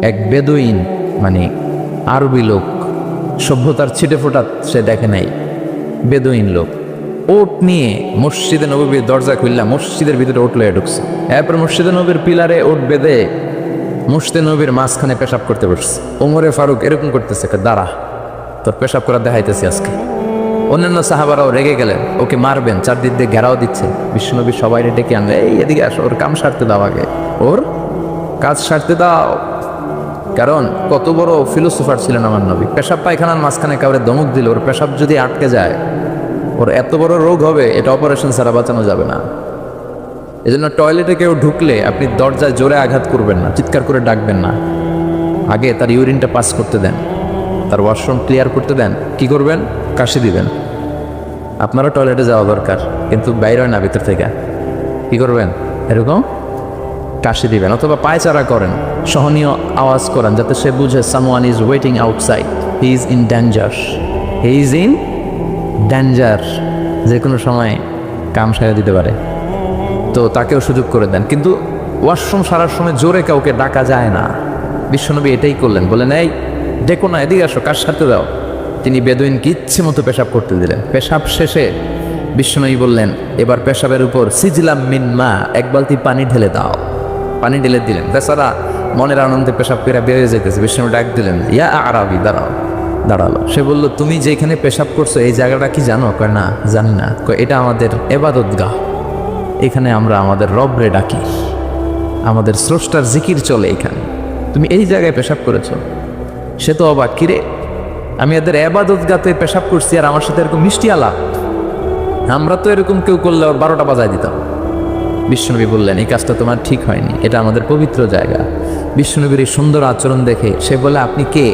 এক বেদুইন মানে আরবি লোক, সভ্যতার ছিটে ফোটা সে দেখে নাই, বেদুইন লোক ওট নিয়ে মসজিদে নববীর দরজা খুললা মসজিদের ভিতরে ওট লয়ে ঢুকছে। এরপর মসজিদে নবীর পিলারে ওট বেঁধে মসজিদে নবীর মাঝখানে পেশাব করতে বসছে। ওমরে ফারুক এরকম করতেছে, দাঁড়া তোর পেশাব করা দেখাইতেছি আজকে। অন্যান্য সাহাবারাও রেগে গেলেন, ওকে মারবেন, চারদিক দিয়ে ঘেরাও দিচ্ছে। বিশ্বনবী সবাই ডেকে আনলে, এই এদিকে আসো, ওর কাম সারতে দাও, আগে ওর কাজ সারতে দাও। কারণ কত বড় ফিলোসোফার ছিলেন আমার নবী। পেশাব পায়খানার মাঝখানে কাউরে ধমক দিল, ওর পেশাব যদি আটকে যায় ওর এত বড় রোগ হবে, এটা অপারেশন ছাড়া বাঁচানো যাবে না। এজন্য টয়লেটে কেউ ঢুকলে আপনি দরজায় জোরে আঘাত করবেন না, চিৎকার করে ডাকবেন না, আগে তার ইউরিনটা পাস করতে দেন, তার ওয়াশরুম ক্লিয়ার করতে দেন। কি করবেন? কাশি দিবেন। আপনারও টয়লেটে যাওয়া দরকার, কিন্তু বাইরে হয় না, ভিতর থেকে কি করবেন? এরকম কাশি দিবেন, অথবা পায়চারা করেন, সহনীয় আওয়াজ করেন, যাতে সে বুঝে someone is waiting outside, he is in danger, he is in danger, যে কোনো সময় কাম সারা দিতে পারে। তো তাকেও সুযোগ করে দেন, কিন্তু ওয়াশরুম সারার সময় জোরে কাউকে ডাকা যায় না। বিশ্বনবী এটাই করলেন, বলেন এই ডেকো না, এদিকে আসো, কাজ সারতে দাও। তিনি বেদুইনকে ইচ্ছে মতো পেশাব করতে দিলেন। পেশাব শেষে বিশ্বনবী বললেন, এবার পেশাবের উপর সিজলাম মিন মা, এক বালতি পানি ঢেলে দাও। পানি ঢেলে দিলেন। বেচারা মনের আনন্দে পেশাব করে বেরিয়ে যেতেছে। বিশ্বনবী ডাক দিলেন, ইয়া আরাবি, দাঁড়াও। দাঁড়ালো। সে বলল, তুমি যেখানে পেশাব করছো এই জায়গাটা কি জানো? কয় না, জানি না। কয় এটা আমাদের ইবাদতগাহ, এখানে আমরা আমাদের রবরে ডাকি, আমাদের স্রষ্টার জিকির চলে এখানে, তুমি এই জায়গায় পেশাব করেছো। সে তো অবাক, কিরে আমি এদের ইবাদতগাতে পেশাব করছি আর আমার সাথে এরকম মিষ্টি আলাপ? আমরা তো এরকম কেউ করলে ওর 12টা বাজায় দিতাম। বিশ্বনবী বললেন, এই কাজটা তোমার ঠিক হয়নি, এটা আমাদের পবিত্র জায়গা। বিশ্বনবীর এই সুন্দর আচরণ দেখে সে বলে, আপনি কে?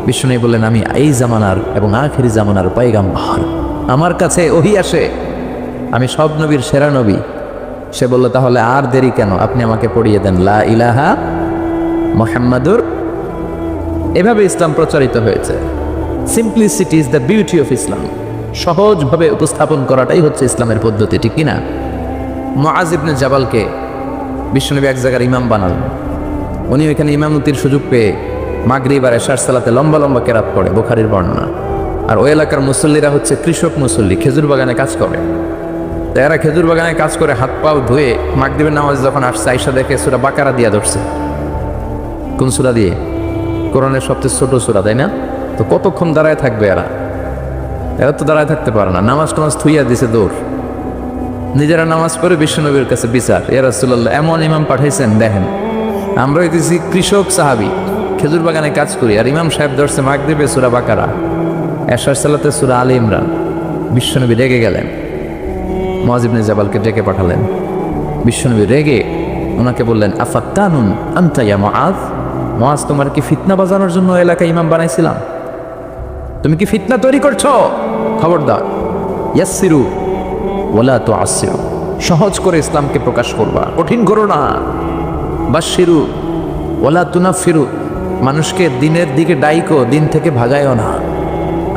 বিশ্বনবী বললেন, আমি এই জামানার এবং আখিরি জামানার পয়গাম্বর, আমার কাছে ওহী আসে, আমি সব নবীর সেরা নবী। সে বলল, তাহলে আর দেরি কেন, আপনি আমাকে পড়িয়ে দেন লা ইলাহা মুহাম্মাদুর। এভাবে ইসলাম প্রচারিত হয়েছে। Simplicity is the beauty of Islam. সহজভাবে উপস্থাপন করাটাই হচ্ছে ইসলামের পদ্ধতি, ঠিক কিনা? মুআজ ইবনে জাবালকে বিশ্বনবী এক জায়গার ইমাম বানালেন। উনি ওইখানে ইমামতির সুযোগ পেয়ে মাগরিব আর এশার সালাতে লম্বা লম্বা কেরাত পড়ে, বুখারীর বর্ণনা। আর ওই এলাকার মুসল্লিরা হচ্ছে কৃষক মুসল্লি, খেজুর বাগানে কাজ করে। এরা খেজুর বাগানে কাজ করে হাত পাও ধুয়ে মাগরিবের নামাজ যখন আসছে, আয়েশা দেখে সূরা বাকারা দিয়া ধরছে। কোন সূরা দিয়ে? কোরআনের সবচেয়ে ছোট সূরা, তাই না? তো কতক্ষণ দাঁড়ায় থাকবে এরা? এরা তো দাঁড়ায় থাকতে পারে না। নামাজ টামাজ থুইয়া দিছে দৌড়। নিজেরা নামাজ পড়ে বিশ্বনবীর কাছে বিচার, ইয়া রাসূলুল্লাহ এমন ইমাম পাঠাইছেন, দেখেন আমরা হইতেছি কৃষক সাহাবী, খেজুর বাগানে কাজ করি, আর ইমাম সাহেব ধরছে মাগরিবে সূরা বাকারা, এশার সালাতে সূরা আলী ইমরান। বিশ্বনবী রেগে গেলেন, মুআজ ইবনে জাবালকে ডেকে পাঠালেন। বিশ্বনবী রেগে ওনাকে বললেন, আফাত্তানুন আনতা ইয়া মুআজ, মুআজ তোমার কি ফিতনা বাজানোর জন্য এলাকায় ইমাম বানাইছিলাম? তুমি কি ফিতনা তৈরি করছো? খবরদার, ইয়াসসিরু ওয়ালা তুআসসিরু, সহজ করে ইসলামকে প্রকাশ করবা, কঠিন করো না। বাশশিরু ওয়ালা তুনাফিরু, মানুষকে দিনের দিকে ডাইকো, দিন থেকে ভাগায়ও না।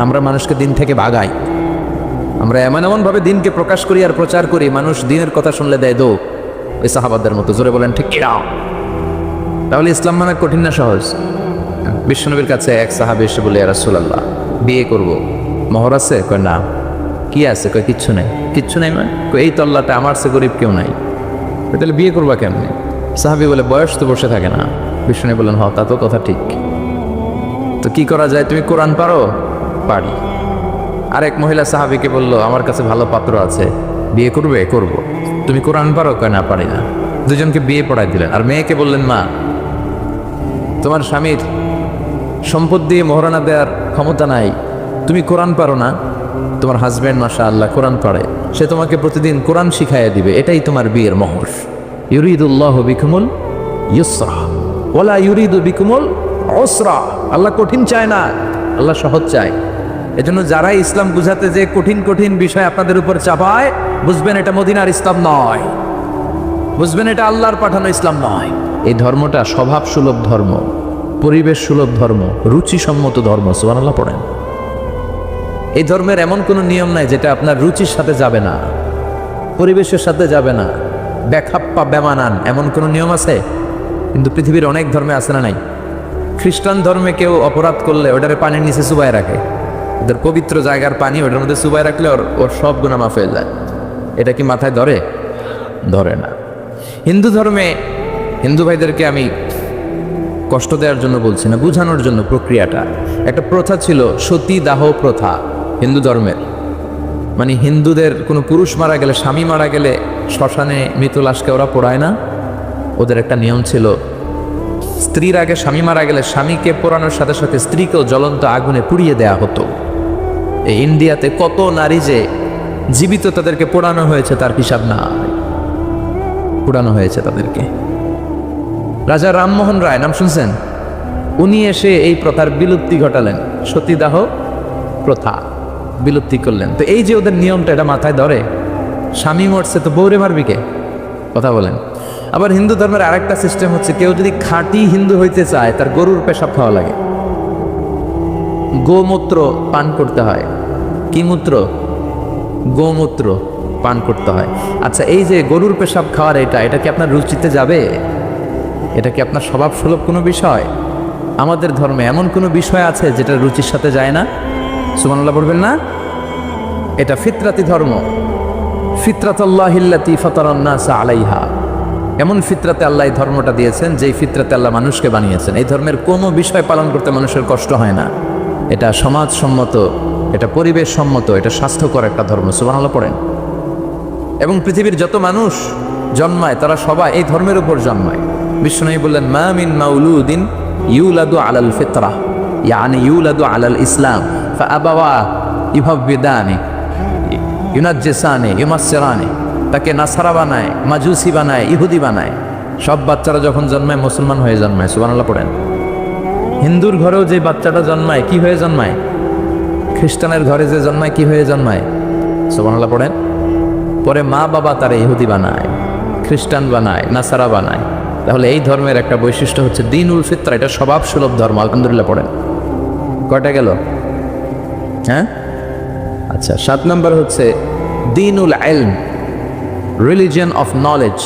আমরা মানুষকে দিন থেকে ভাগাই, আমরা এমনভাবে দিনকে প্রকাশ করি আর প্রচার করি, মানুষ দিনের কথা শুনলে দেয় দো, ওই সাহাবাদের মতো। জোরে বলেন ঠিক কিনা? তাহলে ইসলাম মানে কঠিন না সহজ? বিশ্বনবীর কাছে এক সাহাবী এসে বলে, ইয়া রাসূলুল্লাহ বিয়ে করব, মোহর আছে? কয় না। কি আছে? কয় কিচ্ছু নেই। কিচ্ছু নেই মানে? কয় এই তল্লাটা আমার সে গরিব কেউ নাই। তাহলে বিয়ে করবা কেমনি? সাহাবী বলে, বয়স তো বসে থাকে না। বিশ্বনবী বললেন, তা তো কথা ঠিক, তো কি করা যায়? তুমি কোরআন পারো? পারি। আরেক মহিলা সাহাবীকে বললো, আমার কাছে ভালো পাত্র আছে, বিয়ে করবে? করব। তুমি কোরআন পারো? কয় না, পারি না। দুজনকে বিয়ে পড়াই দিলেন। আর মেয়েকে বললেন, মা তোমার স্বামীর সম্পদ দিয়ে মোহরানা দেওয়ার ক্ষমতা নাই, তুমি কোরআন পারো না, তোমার হাজব্যান্ড মাশাআল্লাহ কোরআন পড়ে, সে তোমাকে প্রতিদিন কোরআন শিখাইয়া দিবে, এটাই তোমার বিয়ের মোহর। ইউরিদুল্লাহু বিকুমুল ইউসরা ওয়ালা ইউরিদু বিকুমুল উসরা। আল্লাহ কঠিন চায় না, আল্লাহ সহজ চায়। এজন্য যারা ইসলাম বুঝাতে যে কঠিন কঠিন বিষয় আপনাদের উপর চাপায়, বুঝবেন এটা মদিনার ইসলাম নয়, বুঝবেন এটা আল্লাহর পাঠানো ইসলাম নয়। এই ধর্মটা স্বভাব সুলভ ধর্ম, পরিবেশ সুলভ ধর্ম, রুচিসম্মত ধর্ম। সুবহানাল্লাহ পড়েন। এই ধর্মের এমন কোনো নিয়ম নাই যেটা আপনার রুচির সাথে যাবে না, পরিবেশের সাথে যাবে না, বেখাপ্পা বেমানান এমন কোনো নিয়ম আছে? কিন্তু পৃথিবীর অনেক ধর্মে আছে না নাই? খ্রিস্টান ধর্মে কেউ অপরাধ করলে ওটারে পানির নিচে চুবাই রাখে, ওদের পবিত্র জায়গার পানি ওটার মধ্যে চুবাই রাখলে ওর সব গুনাহ মাফ হয়ে যায়। এটা কি মাথায় ধরে? ধরে না। হিন্দু ধর্মে হিন্দু ভাইদেরকে আমি কষ্ট দেওয়ার জন্য বলছি না, বোঝানোর জন্য। প্রক্রিয়াটা একটা প্রথা ছিল, সতী দাহ প্রথা হিন্দু ধর্মের। মানে হিন্দুদের কোনো পুরুষ মারা গেলে, স্বামী মারা গেলে শ্মশানে মৃত লাশকে ওরা পোড়ায় না। ওদের একটা নিয়ম ছিল, স্ত্রীর আগে স্বামী মারা গেলে স্বামীকে পোড়ানোর সাথে সাথে স্ত্রীকেও জ্বলন্ত আগুনে পুড়িয়ে দেয়া হতো। এই ইন্ডিয়াতে কত নারী যে জীবিত তাদেরকে পোড়ানো হয়েছে তার হিসাব না, পোড়ানো হয়েছে তাদেরকে। রাজা রামমোহন রায়, নাম শুনছেন? উনি এসে এই প্রথার বিলুপ্তি ঘটালেন, সতীদাহ প্রথা বিলুপ্তি করলেন। তো এই যে ওদের নিয়মটা, এটা মাথায় ধরে? স্বামী মরছে তো বউরে মারবি কে? কথা বলেন। আবার হিন্দু ধর্মের আরেকটা সিস্টেম হচ্ছে, কেউ যদি খাঁটি হিন্দু হইতে চায় তার গরুর পেশাব খাওয়া লাগে, গোমূত্র পান করতে হয়। কি মূত্র? গোমূত্র পান করতে হয়। আচ্ছা, এই যে গরুর পেশাব খাওয়ার এটা কি আপনার রুচিতে যাবে? এটা কি আপনার স্বভাব সুলভ কোনো বিষয়? আমাদের ধর্মে এমন কোনো বিষয় আছে যেটা রুচির সাথে যায় না? সুবহানাল্লাহ বলবেন না? এটা ফিতরাতি ধর্ম, ফিতরাতাল্লাহিল্লাতী ফাতারান নাস আলাইহা। এমন ফিতরাতে আল্লাহ এই ধর্মটা দিয়েছেন, যেই ফিতরাতে আল্লাহ মানুষকে বানিয়েছেন। এই ধর্মের কোনো বিষয় পালন করতে মানুষের কষ্ট হয় না। এটা সমাজসম্মত, এটা পরিবেশ সম্মত, এটা স্বাস্থ্যকর একটা ধর্ম। সুবহানাল্লাহ পড়েন। এবং পৃথিবীর যত মানুষ জন্মায় তারা সবাই এই ধর্মের উপর জন্মায়। বিশ্বনবী বললেন, মা মিন মাউলুদিন ইউলাদু আলাল ফিতরা ইয়ানি ইউলাদু আলাল ইসলাম ফাআবাওয়া ইউহাব্বিদানি ইউনাজ্জিসানি ইউমাসসিরানি। তাকে নাসারা বানায়, মাজুসি বানায়, ইহুদি বানায়। সব বাচ্চারা যখন জন্মায় মুসলমান হয়ে জন্মায়। সুবহানাল্লাহ পড়েন। হিন্দুর ঘরেও যে বাচ্চাটা জন্মায় কি হয়ে জন্মায়? খ্রিস্টানের ঘরে যে জন্মায় কি হয়ে জন্মায়? সুবহানাল্লাহ পড়েন। পরে মা বাবা তারা ইহুদি বানায়, খ্রিস্টান বানায়, নাসারা বানায়। তাহলে এই ধর্মের একটা বৈশিষ্ট্য হচ্ছে দীনুল ফিতরা, এটা স্বভাব সুলভ ধর্ম। আলহামদুলিল্লাহ পড়েন। কয়টা গেল? হ্যাঁ, আচ্ছা, 7 নম্বর হচ্ছে দীনুল ইলম, রিলিজিয়ন অফ নলেজ।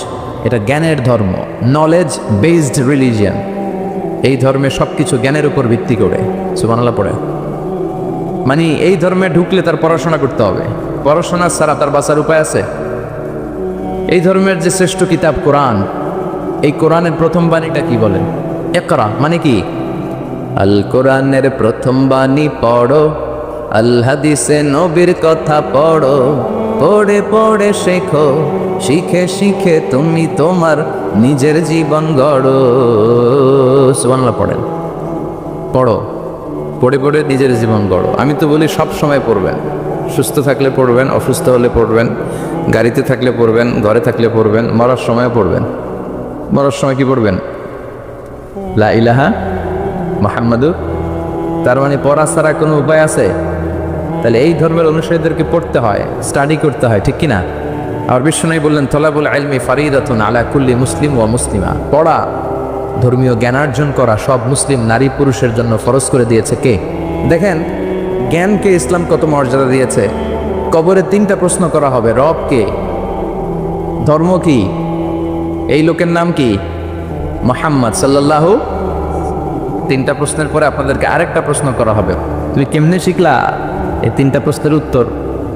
এটা জ্ঞানের ধর্ম, নলেজ বেসড রিলিজিয়ন। এই ধর্মে সবকিছু জ্ঞানের উপর ভিত্তি করে। সুবহানাল্লাহ পড়ে। মানে এই ধর্মে ঢুকলে তার পড়াশোনা করতে হবে, পড়াশোনা ছাড়া তার বাঁচার উপায় আছে? এই ধর্মের যে শ্রেষ্ঠ কিতাব কোরআন, এই কোরআনের প্রথম বাণীটা কি বলেন? ইকরা মানে কি? আল কোরআনের প্রথম বাণী পড়ো, আল হাদিসে নবীর কথা পড়ো, পড়ে পড়ে শেখো, শিখে শিখে তুমি তোমার নিজের জীবন গড়ো। সুবহানাল্লাহ পড়েন। পড়ো, পড়ে পড়ে নিজের জীবন গড়ো। আমি তো বলি সব সময় পড়বেন, সুস্থ থাকলে পড়বেন, অসুস্থ হলে পড়বেন, গাড়িতে থাকলে পড়বেন, ঘরে থাকলে পড়বেন, মরার সময় পড়বেন। মরার সময় কি পড়বেন? লা ইলাহা মুহাম্মাদুর। তার মানে পড়া ছাড়া কোনো উপায় আছে? তাহলে এই ধর্মের অনুসারীদেরকে পড়তে হয়, স্টাডি করতে হয়, ঠিক কিনা? আর বিশ্বনবী বললেন, তলাবুল ইলমি ফারিদাতুন আলা কুল্লি মুসলিম ওয়া মুসলিমা। পড়া, ধর্মীয় জ্ঞানার্জন করা সব মুসলিম নারী পুরুষের জন্য ফরজ করে দিয়েছে কে? দেখেন জ্ঞানকে ইসলাম কত মর্যাদা দিয়েছে। কবরে 3টা প্রশ্ন করা হবে, রব কে, ধর্ম কি, এই লোকের নাম কি, মুহাম্মদ সাল্লাল্লাহু। 3টা প্রশ্নের পরে আপনাদেরকে আরেকটা প্রশ্ন করা হবে, তুমি কেমনে শিখলা এই 3টা প্রশ্নের উত্তর,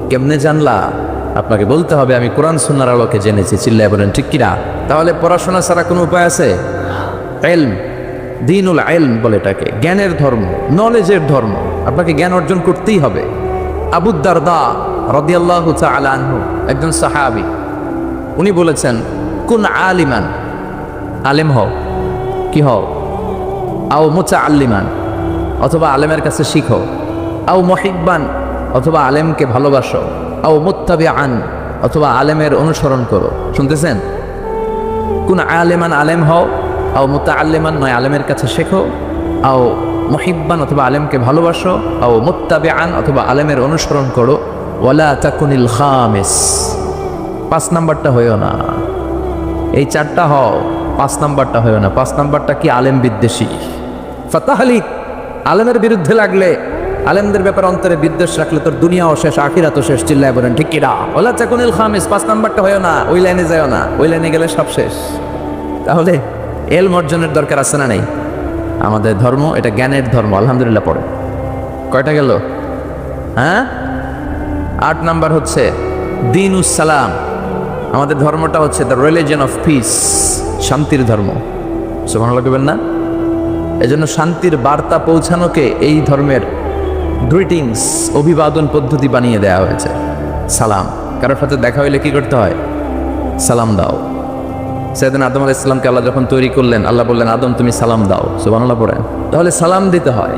কেমনে জানলা? আপনাকে বলতে হবে, আমি কোরআন সুন্নাহর আলোকে জেনেছি। চিল্লায় বলেন ঠিক কিনা? তাহলে পড়াশোনা ছাড়া কোনো উপায় আছে? ইলম, দীনুল ইলম বলে এটাকে, জ্ঞানের ধর্ম, নলেজের ধর্ম। আপনাকে জ্ঞান অর্জন করতেই হবে। আবু দারদা রাদিয়াল্লাহু তাআলা আনহু, একজন সাহাবী, উনি বলেছেন, কুন আলিমান, আলেম হও। কি হও? আও মুতাআল্লিমান, অথবা আলেমের কাছে শিখো। আও মুহিব্বান, অথবা আলেমকে ভালোবাসো। আও মুত্তাবিআন, অথবা আলেমের অনুসরণ করো। শুনতেছেন? কুন আলিমান, আলেম হও। আও মুতাআল্লিমান, নয় আলেমের কাছে শেখো। আও মুহিব্বান, অথবা আলেমকে ভালোবাসো। আও মুত্তাবিআন, অথবা আলেমের অনুসরণ করো। ওয়ালা তাকুনিল খামিস, 5 নাম্বারটা হইও না। এই 4টা হও, 5 নাম্বারটা হইও না। 5 নাম্বারটা কি? আলেম বিদ্বেষী। ফাতাহলিক, আলেমের বিরুদ্ধে লাগলে, আলেমদের ব্যাপারে অন্তরে বিদ্বেষ রাখলে তোর দুনিয়াও শেষ, আখিরাতও শেষ। চিল্লায় বলেন ঠিক কিনা? ওয়ালা তাকুনিল খামিস, 5 নাম্বারটা হইও না। ওই লাইনে যাও না, ওই লাইনে গেলে সব শেষ। তাহলে এলম অর্জনের দরকার আছে না নাই? আমাদের ধর্ম এটা জ্ঞানের ধর্ম, আলহামদুলিল্লাহ পড়ে। কয়টা গেল? হ্যাঁ, 8 নাম্বার হচ্ছে দীনুস সালাম। আমাদের ধর্মটা হচ্ছে দ্য রিলিজিয়ন অফ পিস, শান্তির ধর্ম। সুবহানাল্লাহ বলবেন না? এজন্য শান্তির বার্তা পৌঁছানোকে এই ধর্মের গ্রিটিংস, অভিবাদন পদ্ধতি বানিয়ে দেওয়া হয়েছে। সালাম, কারোর সাথে দেখা হইলে কি করতে হয়? সালাম দাও। সাইয়েদনা আদম আলাইহিস সালামকে আল্লাহ যখন তৈরি করলেন, আল্লাহ বললেন আদম তুমি সালাম দাও। সুবহানাল্লাহ পড়েন। তাহলে সালাম দিতে হয়।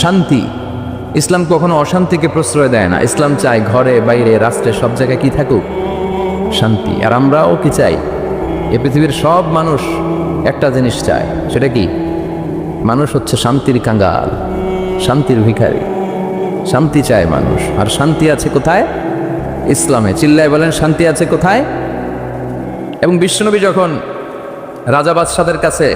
শান্তি, ইসলাম কখনো অশান্তিকে প্রশ্রয় দেয় না। ইসলাম চায় ঘরে বাইরে রাষ্ট্রে সব জায়গায় কি থাকুক? শান্তি। আর আমরাও কি চাই? এ পৃথিবীর সব মানুষ একটা জিনিস চায়, সেটা কি? মানুষ হচ্ছে শান্তির কাঙ্গাল, শান্তির ভিখারি। শান্তি চায় মানুষ। আর শান্তি আছে কোথায়? ইসলামে। চিল্লায় বলেন শান্তি আছে কোথায়? এবং বিশ্বনবী যখন রাজা বাদশাদের কাছে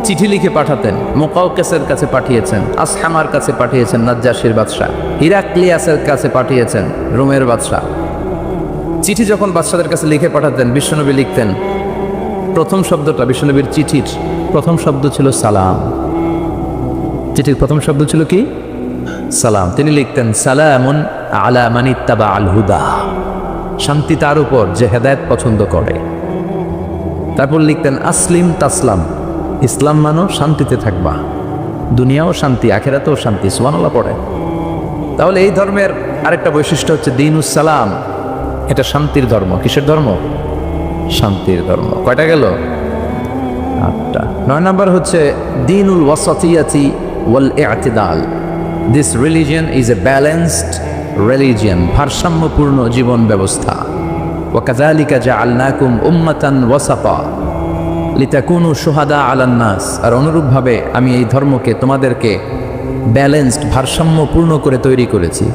চিঠি লিখে পাঠাতেন, মুকাওকেসের কাছে পাঠিয়েছেন, আসহামার কাছে পাঠিয়েছেন নাজ্জাশীর বাদশা, হিরাক্লিয়াসের কাছে পাঠিয়েছেন রোমের বাদশা। চিঠি যখন বাদশাদের কাছে লিখে পাঠাতেন, বিশ্বনবী লিখতেন, প্রথম শব্দটা বিশ্বনবীর চিঠির প্রথম শব্দ ছিল সালাম। চিঠির প্রথম শব্দ ছিল কি? সালাম। তিনি লিখতেন সালামুন আলা মান ইত্তাবা আল হুদা, শান্তি তার উপর যে হেদায়েত পছন্দ করে। তারপর লিখতেন আসলিম তাসলাম, ইসলাম মানো শান্তিতে থাকবা, দুনিয়াও শান্তি আখিরাতেও শান্তি। সুবহানাল্লাহ পড়ে। তাহলে এই ধর্মের আরেকটা বৈশিষ্ট্য হচ্ছে দীনুস সালাম, এটা শান্তির ধর্ম। কিসের ধর্ম? শান্তির ধর্ম। কয়টা গেল? 8টা। 9 নাম্বার হচ্ছে দীনুল ওয়াসাতিয়াতি ওয়াল ই'তিদাল। This religion is a balanced religion, ভারসাম্যপূর্ণ জীবন ব্যবস্থা। ওয়া কাযালিকা জাআলনাকুম উম্মাতান ওয়াসাতা লিতাকুনু শুহাদা আলান নাস। আর অনুরূপভাবে আমি এই ধর্মকে তোমাদেরকে ব্যালেন্সড, ভারসাম্যপূর্ণ করে তৈরি করেছি।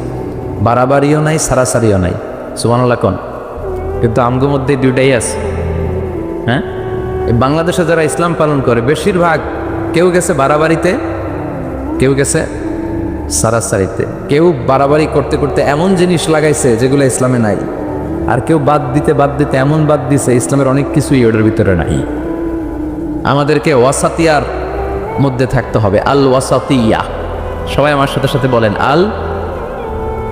বাড়াবাড়িও নাই, সারাসারিও নাই। সুবহানাল্লাহ কোন? কিন্তু আমগো মধ্যে দুইটাই আছে। হ্যাঁ, বাংলাদেশে যারা ইসলাম পালন করে বেশিরভাগ কেউ গেছে বাড়াবাড়িতে, কেউ গেছে সারাসারিতে। কেউ বাড়াবাড়ি করতে করতে এমন জিনিস লাগাইছে যেগুলো ইসলামে নাই, আর কেউ বাদ দিতে এমন বাদ দিছে ইসলামের অনেক কিছুই ওটার ভিতরে নাই। আমাদেরকে ওয়াসাতিয়ার মধ্যে থাকতে হবে, আল ওয়াসাতিয়া। সবাই আমার সাথে সাথে বলেন আল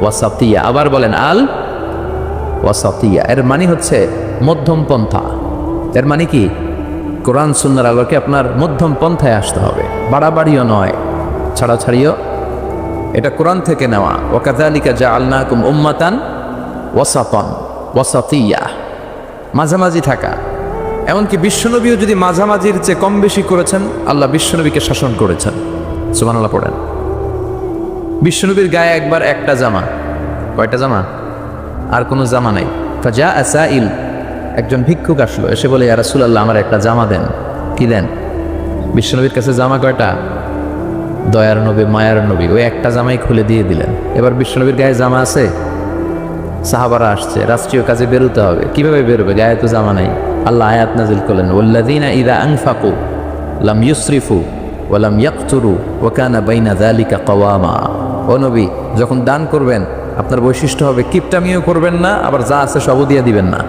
ওয়াসাতিয়া। আবার বলেন আল ওয়াসাতিয়া। এর মানে হচ্ছে মধ্যম পন্থা। এর মানে কি? কোরআন সুন্নাহর আলোকে আপনার মধ্যম পন্থায় আসতে হবে, বাড়াবাড়িও নয়, ছাড়াছাড়িও। এটা কোরআন থেকে নেওয়া। ওয়া কাযালিকা জাআলনাকুম উম্মাতান ওয়াসাতান, ওয়াসাতিয়া, মাঝামাঝি থাকা। এমনকি বিশ্বনবীও যদি মাঝামাঝির চেয়ে কম বেশি করেছেন, আল্লাহ বিশ্বনবীকে শাসন করেছেন। সুবহানাল্লাহ পড়েন। বিশ্বনবীর গায়ে একবার একটা জামা। কয়টা জামা? আর কোনো জামা নাই। ফাজা আসাইল, একজন ভিক্ষুক আসলো, এসে বলে ইয়া রাসূলুল্লাহ আমার একটা জামা দেন। কি দেন? বিশ্বনবীর কাছে জামা কয়টা? দয়ার নবী, মায়ার নবী, ওই একটা জামাই খুলে দিয়ে দিলেন। এবার বিশ্বনবীর গায়ে জামা আছে? সাহাবারা আসছে, রাষ্ট্রীয় কাজে বেরোতে হবে, কিভাবে বেরোবে? গায়ে তো জামা নাই। আল্লাহ আয়াত নাজিল করলেন ওয়াল্লাযীনা ইযা আনফাকু লাম ইউসরিফু ওয়া লাম ইয়াকতুরু ওয়া কানা বাইনা যালিকা কাওয়ামা। ও নবী, যখন দান করবেন আপনার বৈশিষ্ট্য হবে কিপটামিও করবেন না, আবার যা আছে সবও দিয়ে দিবেন না।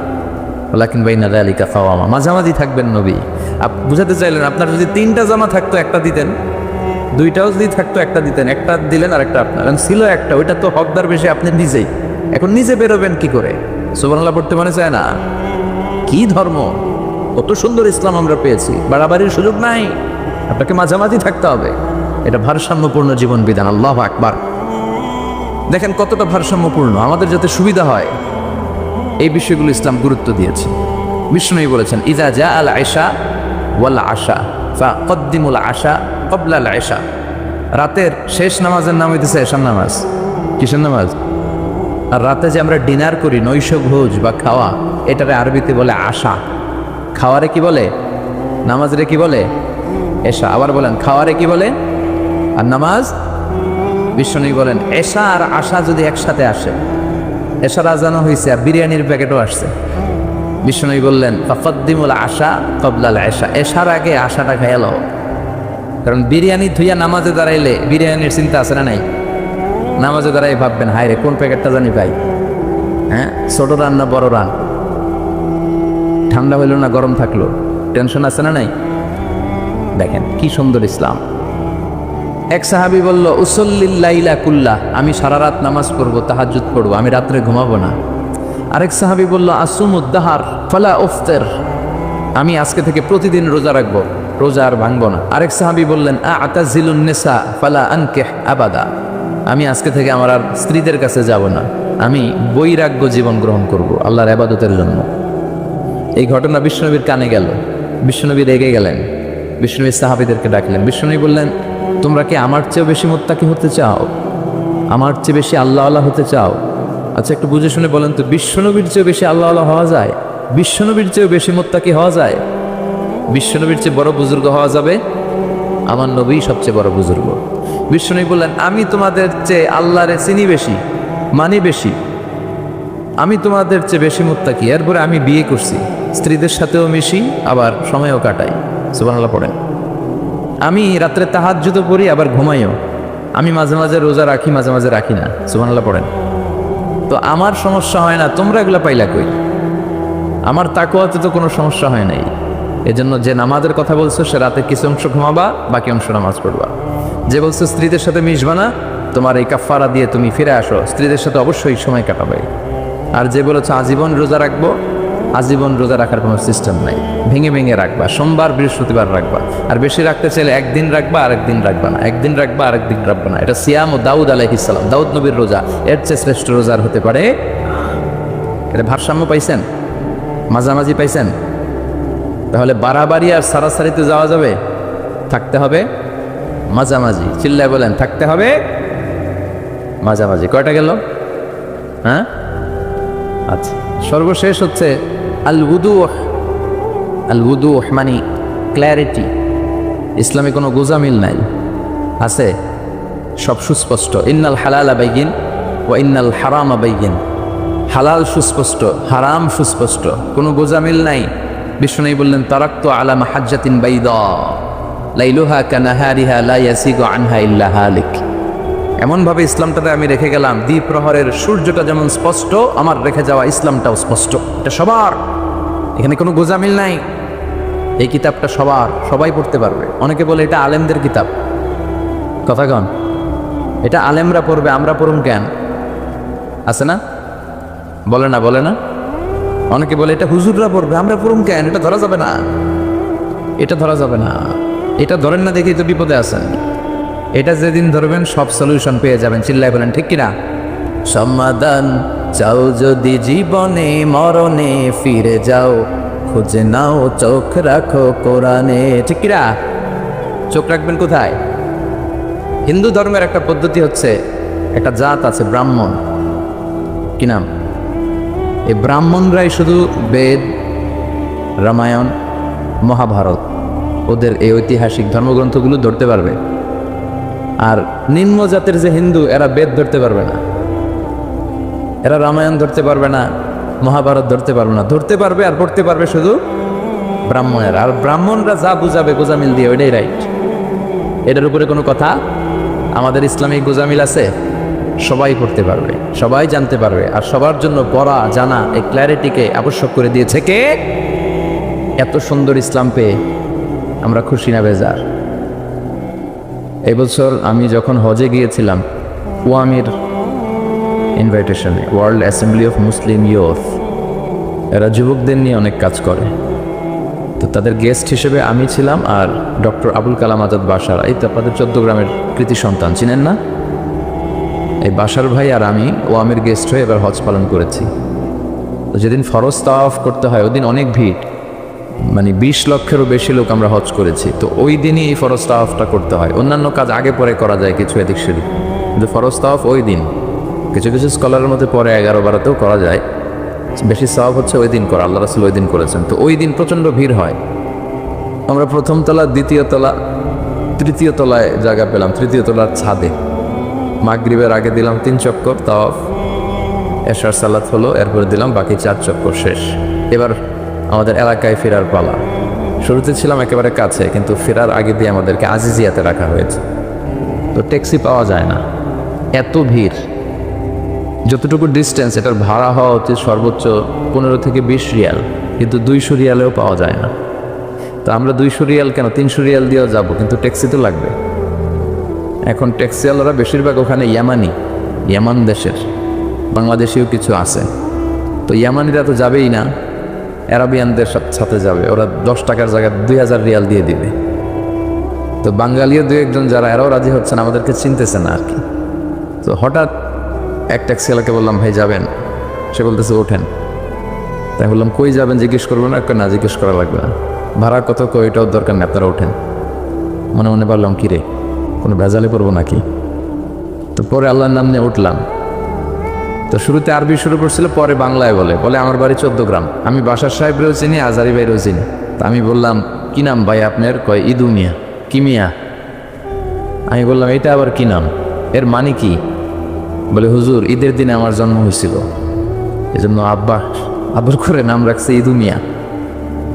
ওয়ালাকিন বাইনা যালিকা কাওয়ামা, মাঝামাঝি থাকবেন নবী। বুঝাতে চাইলেন আপনার যদি 3টা জামা থাকতো একটা দিতেন, 2টাও যদি থাকতো একটা দিতেন, একটা দিলেন আর একটা আপনার। ছিল একটা, ওইটা তো হকদার বেশি আপনি নিজেই। এখন নিজে বেরোবেন কি করে? সুবহানাল্লাহ পড়তে মনে চায় না? কি ধর্ম! কত সুন্দর ইসলাম আমরা পেয়েছি, বাড়াবাড়ির সুযোগ নাই, আপনাকে মাঝামাঝি থাকতে হবে। এটা ভারসাম্যপূর্ণ জীবন বিধান। আল্লাহু আকবার। দেখেন কতটা ভারসাম্যপূর্ণ, আমাদের যাতে সুবিধা হয় এই বিষয়গুলো ইসলাম গুরুত্ব দিয়েছে। বিষ্ণুই বলেছেন ইযা জা আল আশা ওয়াল আশা ফাকদ্দিমুল আশা ক্বাবলা আল আশা। রাতের শেষ নামাজের নাম হইতেছে এশার নামাজ। কিসের নামাজ? আর রাতে যে আমরা ডিনার করি, নৈশ ভোজ বা খাওয়া, এটারে আরবিতে বলে আশা। খাওয়ারে কি বলে? নামাজরে কি বলে? এশা। আবার বলেন খাওয়ারে কি বলে? আর নামাজ? বিষ্ণু বলেন এশা আর আশা যদি একসাথে আসে, এশার আজানও হয়েছে আর বিরিয়ানির প্যাকেটও আসছে, বিষ্ণু বললেন ফাকদ্দিমুল আশা ক্বাবলা আল আশা, এশার আগে আশাটা খেয়ে লও। কারণ বিরিয়ানি ধুইয়া নামাজে দাঁড়াইলে বিরিয়ানির চিন্তা আছে না নাই? নামাজে দাঁড়াই ভাববেন হায় রে কোন প্যাকেটটা জানি পাই। হ্যাঁ, ছোট রান না বড় রান, ঠান্ডা হইল না গরম থাকলো, টেনশন আছে না নাই? দেখেন কি সুন্দর ইসলাম। এক সাহাবী বলল, উসল্লিল লাইলা কুল্লাহ, আমি সারা রাত নামাজ পড়বো, তাহাজ্জুদ পড়বো, আমি রাত্রে ঘুমাবো না। আরেক সাহাবী বলল, আসুমুদ্দাহার ফালা উফতির, আমি আজকে থেকে প্রতিদিন রোজা রাখবো, রোজা আর ভাঙবো না। আরেক সাহাবী বললেন, আতাজিলুন নিসা ফালা আনকিহ আবাদা, আমি আজকে থেকে আমার আর স্ত্রীদের কাছে যাব না, আমি বৈরাগ্য জীবন গ্রহণ করব আল্লাহর ইবাদতের জন্য। এই ঘটনা বিশ্বনবীর কানে গেল, বিশ্বনবী রেগে গেলেন, বিশ্বনবী সাহাবীদেরকে ডাকলেন। বিশ্বনবী বললেন, তোমরা কি আমার চেয়েও বেশি মুত্তাকি হতে চাও? আমার চেয়ে বেশি আল্লাহওয়ালা হতে চাও? আচ্ছা একটু বুঝে শুনে বলেন তো, বিশ্বনবীর চেয়েও বেশি আল্লাহওয়ালা হওয়া যায়? বিশ্বনবীর চেয়েও বেশি মুত্তাকি হওয়া যায়? বিশ্বনবীর চেয়ে বড় বুজুর্গ হওয়া যাবে? আমার নবী সবচেয়ে বড় বুজুর্গ। বিশ্বনবী বললেন, আমি তোমাদের চেয়ে আল্লাহরে চিনি বেশি, মানি বেশি, আমি তোমাদের চেয়ে বেশি মুত্তাকি। এরপরে আমি বিয়ে করছি, স্ত্রীদের সাথেও মিশি, আবার সময়ও কাটাই। সুবহানাল্লাহ পড়েন। আমি রাত্রে তাহাজ্জুদও পড়ি, আবার ঘুমাইও। আমি মাঝে মাঝে রোজা রাখি, মাঝে মাঝে রাখি না। সুবহানাল্লাহ পড়েন। তো আমার সমস্যা হয় না, তোমরা এগুলো পাইলা কই? আমার তাকওয়াতে তো কোনো সমস্যা হয় নাই। এজন্য যে নামাজের কথা বলছো, সে রাতে কিছু অংশ ঘুমাবা, বাকি অংশ নামাজ পড়বা। যে বলছো স্ত্রীদের সাথে মিশবা না, তোমার এই কাফারা দিয়ে তুমি ফিরে আসো, স্ত্রীদের সাথে অবশ্যই সময় কাটাবে। আর যে বলেছো আজীবন রোজা রাখবো, আজীবন রোজা রাখার কোনো সিস্টেম নাই, ভেঙে ভেঙে রাখবা, সোমবার বৃহস্পতিবার রাখবা। আর বেশি রাখতে চাইলে একদিন রাখবা, আরেকদিন রাখবা না, একদিন রাখবা, আরেকদিন রাখবা না। এটা সিয়াম ও দাউদ আলাইহিস সালাম, দাউদ নবীর রোজা, এর চেয়ে শ্রেষ্ঠ রোজার হতে পারে? এটা ভারসাম্য পাইছেন? মাঝামাঝি পাইছেন? তাহলে বাড়াবাড়ি আর সারাসারিতে যাওয়া যাবে? থাকতে হবে মাঝামাঝি। চিল্লায় বলেন, থাকতে হবে মাঝামাঝি। কয়টা গেল? হ্যাঁ, আচ্ছা। সর্বশেষ হচ্ছে আল উদুহ। আল উদুহ মানে ক্ল্যারিটি। ইসলামে কোনো গোজামিল নাই, আছে সব সুস্পষ্ট। ইন্নাল হালালা বাইয়িন ওয়া ইন্নাল হারামা বাইয়িন, হালাল সুস্পষ্ট, হারাম সুস্পষ্ট, কোনো গোজামিল নাই। বিষ্ণু বললেন, তারাক্তু আলা মাহাজ্জাতিন বাইদা লাইলুহা কানাহারিহা লা ইয়াসিগু আনহা ইল্লা হালিক। এমনভাবে ইসলামটাতে আমি রেখে গেলাম, দ্বীপ প্রহরের সূর্যটা যেমন স্পষ্ট, আমার রেখে যাওয়া ইসলামটাও স্পষ্ট। এটা সবার, এখানে কোনো গোজামিল নাই। এই কিতাবটা সবার, সবাই পড়তে পারবে। অনেকে বলে এটা আলেমদের কিতাব, কথা কন, এটা আলেমরা পড়বে, আমরা পড়ুম কেন? আছে না? বলে না, বলে না? অনেকে বলে এটা হুজুররা পড়বে, আমরা পড়ুম কেন? এটা ধরা যাবে না, এটা ধরা যাবে না। এটা ধরেন না দেখেই তো বিপদে আছেন। এটা যেদিন ধরবেন সব সলিউশন পেয়ে যাবেন। চিল্লায় বলেন ঠিক কিনা? সমাধান চাও যদি জীবনে মরণে, ফিরে যাও খুঁজে নাও, চোখ রাখো কোরআনে। ঠিক কিনা? চোখ রাখবেন কোথায়? হিন্দু ধর্মের একটা পদ্ধতি হচ্ছে, একটা জাত আছে ব্রাহ্মণ, কি নাম? এই ব্রাহ্মণরাই শুধু বেদ, রামায়ণ, মহাভারত, ওদের এই ঐতিহাসিক ধর্মগ্রন্থগুলো ধরতে পারবে। আর নিম্ন জাতের যে হিন্দু, এরা বেদ ধরতে পারবে না, এরা রামায়ণ ধরতে পারবে না, মহাভারত ধরতে পারবে না। ধরতে পারবে আর পড়তে পারবে শুধু ব্রাহ্মণেরা। আর ব্রাহ্মণরা যা বুঝাবে গোজামিল দিয়ে, ওইটাই রাইট। এটার উপরে কোনো কথা? আমাদের ইসলামিক গোজামিল আছে? সবাই পড়তে পারবে, সবাই জানতে পারবে। আর সবার জন্য পড়া জানা, এই ক্ল্যারিটিকে আবশ্যক করে দিয়েছে কে? এত সুন্দর ইসলাম পেয়ে আমরা খুশি না বেজার? এই বছর আমি যখন হজে গিয়েছিলাম, ওয়ামির ইনভাইটেশনে, world assembly of Muslim youth, এরা যুবকদের নিয়ে অনেক কাজ করে। তো তাদের গেস্ট হিসেবে আমি ছিলাম, আর ডক্টর আবুল কালাম আজাদ বাশার, এই তো আপনাদের 14 গ্রামের কৃতি সন্তান, চিনেন না? এই বাশার ভাই আর আমি ওয়ামির গেস্ট হয়ে এবার হজ পালন করেছি। তো যেদিন ফরজ তাওয়াফ করতে হয়, ওই দিন অনেক ভিড়, মানে 20 লক্ষেরও বেশি লোক আমরা হজ করেছি। তো ওই দিনই এই ফরজ তাওয়াফটা করতে হয়। অন্যান্য কাজ আগে পরে করা যায় কিছু এদিক সেদিক, কিন্তু ফরজ তাওয়াফ ওই দিন। কিছু কিছু স্কলারের মধ্যে পরে 11-12তেও করা যায়, বেশি সওয়াব হচ্ছে ওই দিন করা। আল্লাহ রাসূল ওই দিন করেছেন। তো ওই দিন প্রচণ্ড ভিড় হয়। আমরা প্রথম তলা, দ্বিতীয় তলা, তৃতীয় তলায় জায়গা পেলাম, তৃতীয় তলার ছাদে। মাগরিবের আগে দিলাম 3 চক্কর তাওয়াফ, এশার সালাত হলো, এরপরে দিলাম বাকি 4 চক্কর, শেষ। এবার আমাদের এলাকায় ফেরার পালা। শুরুতে ছিলাম একেবারে কাছে, কিন্তু ফেরার আগে দিয়ে আমাদেরকে আজিজিয়াতে রাখা হয়েছে। তো ট্যাক্সি পাওয়া যায় না, এত ভিড়। যতটুকু ডিস্টেন্স, এটার ভাড়া হওয়া উচিত সর্বোচ্চ 15 থেকে 20 রিয়াল, কিন্তু 200 রিয়ালেও পাওয়া যায় না। তো আমরা 200 রিয়াল কেন 300 রিয়াল দিয়েও যাব, কিন্তু ট্যাক্সি তো লাগবে। এখন ট্যাক্সিওয়ালারা বেশিরভাগ ওখানে ইয়ামান দেশের, বাংলাদেশেও কিছু আছে। তো ইয়ামানিরা তো যাবেই না, অ্যারাবিয়ানদের সাথে যাবে, ওরা 10 টাকার জায়গায় 2000 রিয়াল দিয়ে দিবে। তো বাঙালিও দু একজন যারা, এরাও রাজি হচ্ছেন, আমাদেরকে চিনতেছে না আর কি। তো হঠাৎ এক ট্যাক্সিওয়ালাকে বললাম, ভাই যাবেন? সে বলতেছে ওঠেন। তাই বললাম কই যাবেন জিজ্ঞেস করবো না? না, জিজ্ঞেস করা লাগবে না। ভাড়া কত? ওইটাও দরকার নেই, আপনারা ওঠেন। মনে মনে বললাম কি রে, কোনো ভেজালে পড়বো নাকি? তো পরে আল্লাহর নাম নিয়ে উঠলাম। তো শুরুতে আরবি শুরু করছিল, পরে বাংলায় বলে আমার বাড়ি 14 গ্রাম। আমি বাসার সাহেবরেও চিনি, আজারি ভাইরেও চিনি। তা আমি বললাম কি নাম ভাই আপনার? কয় ইদু মিয়া। কি মিয়া? আমি বললাম এটা আবার কি নাম, এর মানে কি? বলে হুজুর ঈদের দিনে আমার জন্ম হয়েছিল, এজন্য আব্বার করে নাম রাখছে ইদু মিয়া।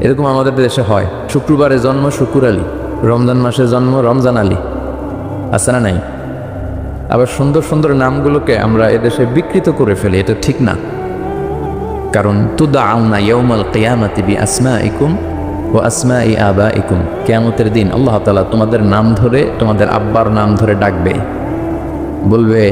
এরকম আমাদের দেশে হয়, শুক্রবারে জন্ম শুকুর আলী, রমজান মাসে জন্ম রমজান আলী, আছে না নাই? আবার সুন্দর সুন্দর নামগুলোকে আমরা এদেশে বিকৃত করে ফেলি, এটা ঠিক না। কারণ তুদআউনা ইয়াউমাল কিয়ামাতি বিআসমাইকুম ওয়া আসমাই আবাইকুম, কিয়ামতের দিন আল্লাহ তাআলা তোমাদের নাম ধরে, তোমাদের আব্বার নাম ধরে ডাকবে, বলবে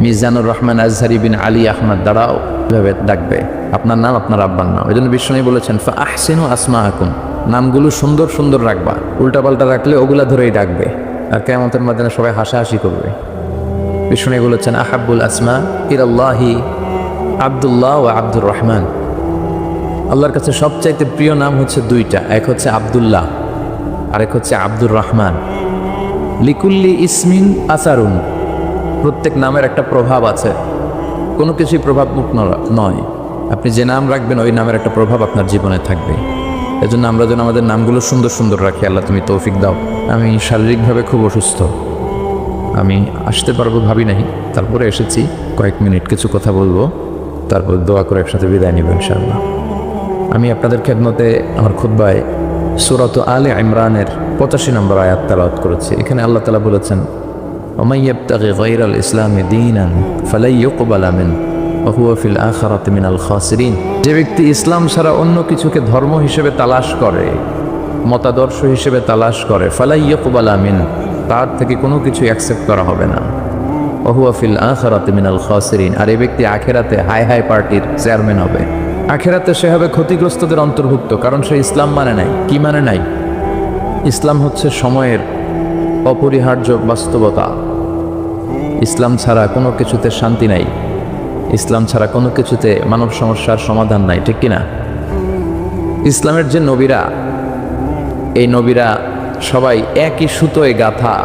মিজানুর রহমান আজহারি বিন আলী আহমদ দাঁড়াও, এভাবে ডাকবে আপনার নাম, আপনার আব্বার নাম। এই জন্য বিষ্ণু বলেছেন ফা আহসিনু আসমাআকুম, নামগুলো সুন্দর সুন্দর রাখবা, উল্টাপাল্টা রাখলে ওগুলা ধরেই ডাকবে, আর কিয়ামতের ময়দানে সবাই হাসাহাসি করবে। বিষ্ণু বলেছেন আহাব্বুল আসমা ইলাল্লাহি আব্দুল্লাহ ওয়া আব্দুর রহমান, আল্লাহর কাছে সবচাইতে প্রিয় নাম হচ্ছে দুইটা, এক হচ্ছে আব্দুল্লাহ, আরেক হচ্ছে আব্দুর রহমান। লিকুল্লি ইসমিন আসারুন, প্রত্যেক নামের একটা প্রভাব আছে, কোনো কিছুই প্রভাবমুক্ত নয়। আপনি যে নাম রাখবেন ওই নামের একটা প্রভাব আপনার জীবনে থাকবে। এজন্য আমরা যেন আমাদের নামগুলো সুন্দর সুন্দর রাখি। আল্লাহ তুমি তৌফিক দাও। আমি শারীরিকভাবে খুব অসুস্থ, আমি আসতে পারবো ভাবি নাই, তারপরে এসেছি। কয়েক মিনিট কিছু কথা বলবো, তারপর দোয়া করে একসাথে বিদায় নিব ইনশাআল্লাহ। আমি আপনাদের খেদমতে আমার খুতবায় সূরাত আলে ইমরানের 85 নম্বর আয়াত তেলাওয়াত করেছি। এখানে আল্লাহ তাআলা বলেছেন ওমাই ইয়াবতাগি গায়রাল ইসলামি দীনান ফালাই ইউকবালা মিন ওয়া হুয়া ফিল আখিরাতি মিনাল খাসিরিন, যে ব্যক্তি ইসলাম ছাড়া অন্য কিছুকে ধর্ম হিসেবে তালাশ করে, মতাদর্শ হিসেবে তালাশ করে, ফালাই ইউকবালা মিন, তার থেকে কোনো কিছু অ্যাকসেপ্ট করা হবে না। ওয়া হুয়া ফিল আখিরাতি মিনাল খাসিরিন, আর এই ব্যক্তি আখিরাতে হাই হাই পার্টির চেয়ারম্যান হবে। আখিরাতে সে হবে ক্ষতিগ্রস্তদের অন্তর্ভুক্ত, কারণ সে ইসলাম মানে নাই। কি মানে নাই? ইসলাম হচ্ছে সময়ের অপরিহার্য বাস্তবতা। ইসলাম ছাড়া কোনো কিছুতে শান্তি নাই, ইসলাম ছাড়া কোনো কিছুতে মানব সমস্যার সমাধান নাই, ঠিক কিনা? ইসলামের যে নবীরা, এই নবীরা সবাই একই সুতোয় গাঁথা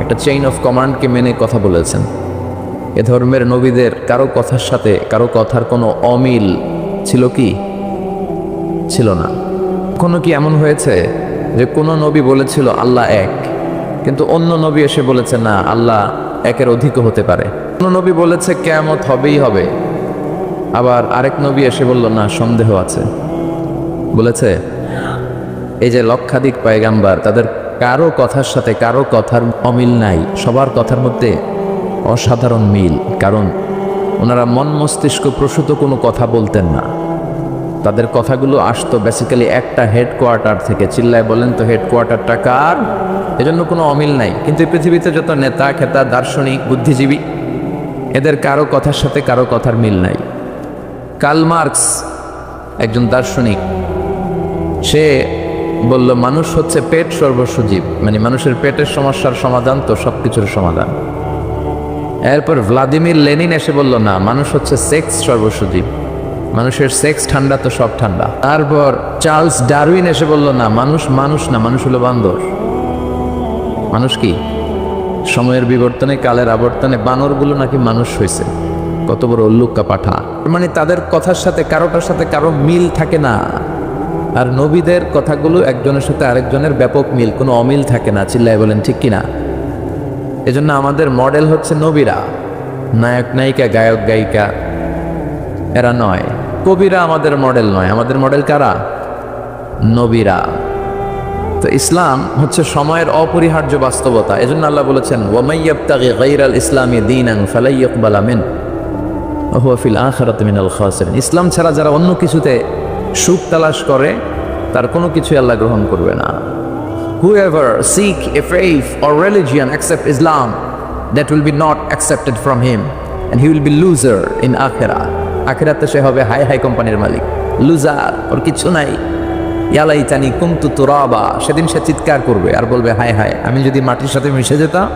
একটা চেইন অফ কমান্ডকে মেনে কথা বলেছেন। এ ধর্মের নবীদের কারো কথার সাথে কারো কথার কোনো অমিল ছিল কি? ছিল না। কোনো কি এমন হয়েছে যে কোনো নবী বলেছিল আল্লাহ এক, কিন্তু অন্য নবী এসে বলেছে না, আল্লাহ একের অধিকও হতে পারে? কোনো নবী বলেছে কিয়ামত হবেই হবে, আবার আরেক নবী এসে বলল না, সন্দেহ আছে, বলেছে? এই যে লক্ষাধিক পয়গাম্বার, তাদের কারো কথার সাথে কারো কথার অমিল নাই, সবার কথার মধ্যে অসাধারণ মিল। কারণ ওনারা মন মস্তিষ্ক প্রসূত কোনো কথা বলতেন না, তাদের কথাগুলো আসতো বেসিক্যালি একটা হেডকোয়ার্টার থেকে। চিল্লায় বলেন তো হেডকোয়ার্টারটা কার? এজন্য কোনো অমিল নাই। কিন্তু এই পৃথিবীতে যত নেতা খেতা, দার্শনিক, বুদ্ধিজীবী, এদের কারো কথার সাথে কারো কথার মিল নাই। কার্ল মার্কস একজন দার্শনিক, সে বলল মানুষ হচ্ছে পেট সর্বস্ব জীব, মানে মানুষের পেটের সমস্যার সমাধান তো সব কিছুর সমাধান। এরপর ভ্লাদিমির লেনিন এসে বলল না, মানুষ হচ্ছে সেক্স সর্বস্ব জীব, মানুষের সেক্স ঠান্ডা তো সব ঠান্ডা। তারপর চার্লস ডারউইন এসে বলল না, মানুষ না, মানুষ হলো বান্দর। মানুষ কি? সময়ের বিবর্তনে, কালের আবর্তনে বানরগুলো নাকি মানুষ হয়েছে। কত বড় উল্লুক্কা পাঠা! মানে তাদের কথার সাথে কারোটার সাথে কারো মিল থাকে না। আর নবীদের কথাগুলো একজনের সাথে আরেকজনের ব্যাপক মিল, কোনো অমিল থাকে না। চিল্লায় বলেন ঠিক কিনা? এজন্য আমাদের মডেল হচ্ছে নবীরা, নায়ক নায়িকা, গায়ক গায়িকা এরা নয়। কবিরা আমাদের মডেল নয়, আমাদের মডেল কারা? নবীরা। তো ইসলাম হচ্ছে সময়ের অপরিহার্য বাস্তবতা। এজন্য আল্লাহ বলেছেন ওয়ামাই ইয়াবতাগি গায়রাল ইসলামি দীনান ফালাই ইউকবালা মিন ওয়া হুয়া ফিল আখিরাতি মিনাল খাসিরিন, ইসলাম ছাড়া যারা অন্য কিছুতে সুখ তালাশ করে তার কোনো কিছু আল্লাহ গ্রহণ করবে না। Whoever seek a faith or religion except Islam, that will be not accepted from him and he will be loser in আখিরাহ। আখিরাতে সে হবে হাই হাই কোম্পানির মালিক, লুজার, ওর কিছু নাই। ইয়ালাইতানি কুনতু তুরাবা, সেদিন সে চিৎকার করবে আর বলবে হায় হায়, আমি যদি মাটির সাথে মিশে যেতাম,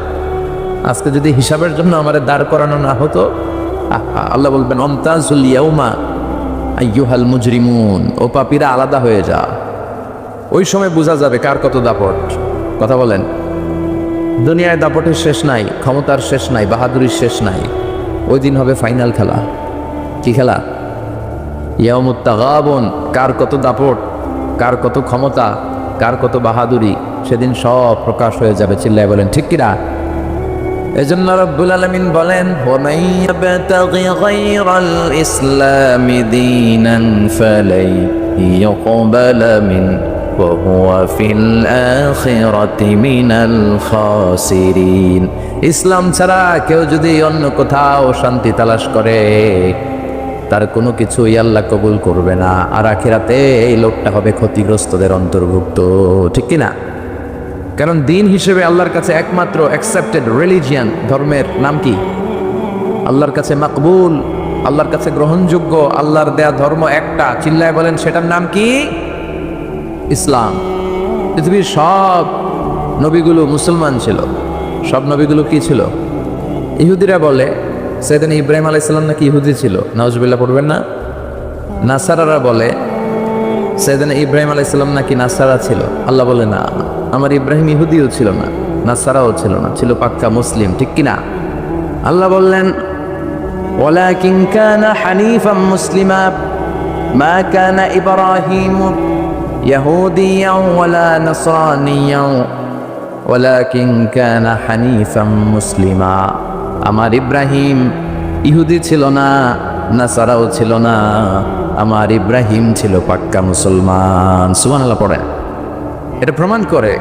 আজকে যদি হিসাবের জন্য আমার দাঁড় করানো না হতো। আল্লাহ বলবেন আমতাজুল ইয়াউমা আইয়ুহাল মুজরিমুন, ও পাপীরা আলাদা হয়ে যা। ওই সময় বোঝা যাবে কার কত দাপট। কথা বলেন, দুনিয়ায় দাপটের শেষ নাই, ক্ষমতার শেষ নাই, বাহাদুরির শেষ নাই। ওই দিন হবে ফাইনাল খেলা। কি খেলা? ইয়াউমুত তাগাবুন, কার কত দাপট, কার কত ক্ষমতা, কার কত বাহাদুরি, সেদিন সব প্রকাশ হয়ে যাবে। চিল্লায় বলেন ঠিক কিনা? এজন্য রব্বুল আলামিন বলেন ওয়ামান ইয়াবতাগি গায়রাল ইসলামি দীনান ফালাই ইউকবালা মিন ওয়া হুয়া ফিল আখিরাতি মিনাল খাসিরিন। ইসলাম ছাড়া কেউ যদি অন্য কোথাও শান্তি তালাশ করে, তার কোনো কিছুই আল্লাহ কবুল করবে না, আর আখিরাতে এই লোকটা হবে ক্ষতিগ্রস্তদের অন্তর্ভুক্ত। ঠিক কিনা? কারণ দিন হিসেবে আল্লাহর কাছে একমাত্র অ্যাকসেপ্টেড রিলিজিয়ান, ধর্মের নাম কি? আল্লাহর কাছে মাকবুল, আল্লাহর কাছে গ্রহণযোগ্য, আল্লাহর দেয়া ধর্ম একটা। চিল্লায় বলেন সেটার নাম কি? ইসলাম। পৃথিবীর সব নবীগুলো মুসলমান ছিল। সব নবীগুলো কি ছিল? ইহুদিরা বলে সাইয়েদনা ইব্রাহিম আলাইহিস সালাম নাকি ইহুদি ছিল। নাউজুবিল্লাহ পড়বেন না? নাসারারা বলে সাইয়েদনা ইব্রাহিম আলাইহিস সালাম নাকি নাসারা ছিল। আল্লাহ বলে না, আমার ইব্রাহিম ইহুদিও ছিল না, নাসারাও ছিল না, ছিল পাক্কা মুসলিম। ঠিক কিনা? আল্লাহ বললেন ওয়ালাকিন কানা হানিফাম মুসলিমা মা কানা ইব্রাহিম ইয়াহুদিয়াও ওয়ালা নাসরানিয়াও ওয়ালাকিন কানা হানিফাম মুসলিমা। আমার ইব্রাহিম ইহুদি ছিল না, নাসারাও ছিল না, আমার ইব্রাহিম ছিল পাক্কা মুসলমান। সুবহানাল্লাহ পড়ে। এটা প্রমাণ করে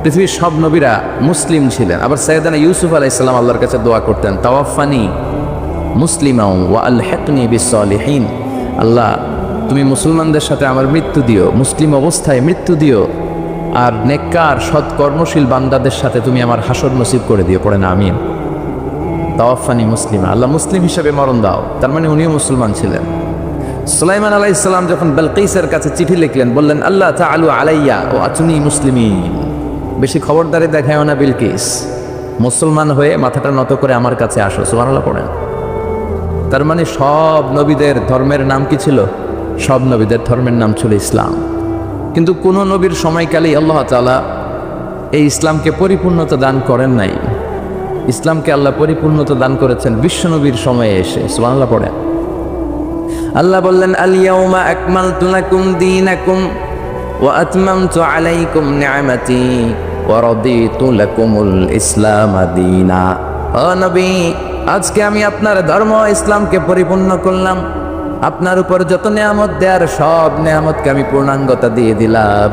পৃথিবীর সব নবীরা মুসলিম ছিলেন। আবার সাইয়েদনা ইউসুফ আলাইহিস সালাম আল্লাহর কাছে দোয়া করতেন তাওয়াফানি মুসলিমাও ওয়া আলহিকনি বিসসালিহিন। আল্লাহ, তুমি মুসলমানদের সাথে আমার মৃত্যু দিও, মুসলিম অবস্থায় মৃত্যু দিও, আর নেককার সৎ কর্মশীল বান্দাদের সাথে তুমি আমার হাসর নসিব করে দিও। পড়ে না আমিন। তাওয়াফানি মুসলিমা, আল্লাহ মুসলিম হিসেবে মরণ দাও। তার মানে উনিও মুসলমান ছিলেন। সুলাইমান আলাইহিস সালাম যখন বেলকিসের কাছে চিঠি লিখলেন, বললেন আল্লাহ তাআলু আলাইয়া ও আতুনি মুসলিমিন, বেশি খবরদারি দেখায়ও না বিলকিস, মুসলমান হয়ে মাথাটা নত করে আমার কাছে আসো। সুবহানাল্লাহ পড়েন। তার মানে সব নবীদের ধর্মের নাম কি ছিল? সব নবীদের ধর্মের নাম ছিল ইসলাম। কিন্তু কোন নবীর সময়কালেই আল্লাহ তাআলা এই ইসলামকে পরিপূর্ণতা দান করেন নাই। ইসলামকে আল্লাহ পরিপূর্ণতা দান করেছেন বিশ্বনবীর সময়ে এসে। সুবহানাল্লাহ পড়েন। আল্লাহ বললেন আল ইয়াউমা আকমালতু লাকুম দীনাকুম ওয়া আতমামতু আলাইকুম নি'মাতি ওয়া রাদিতু লাকুমুল ইসলাম দীনা। ও নবী, আজকে আমি আপনার ধর্ম ইসলামকে পরিপূর্ণ করলাম। আপনার উপর যত নিয়ামত দেয়ার সব নিয়ামতকে আমি পূর্ণাঙ্গতা দিয়ে দিলাম,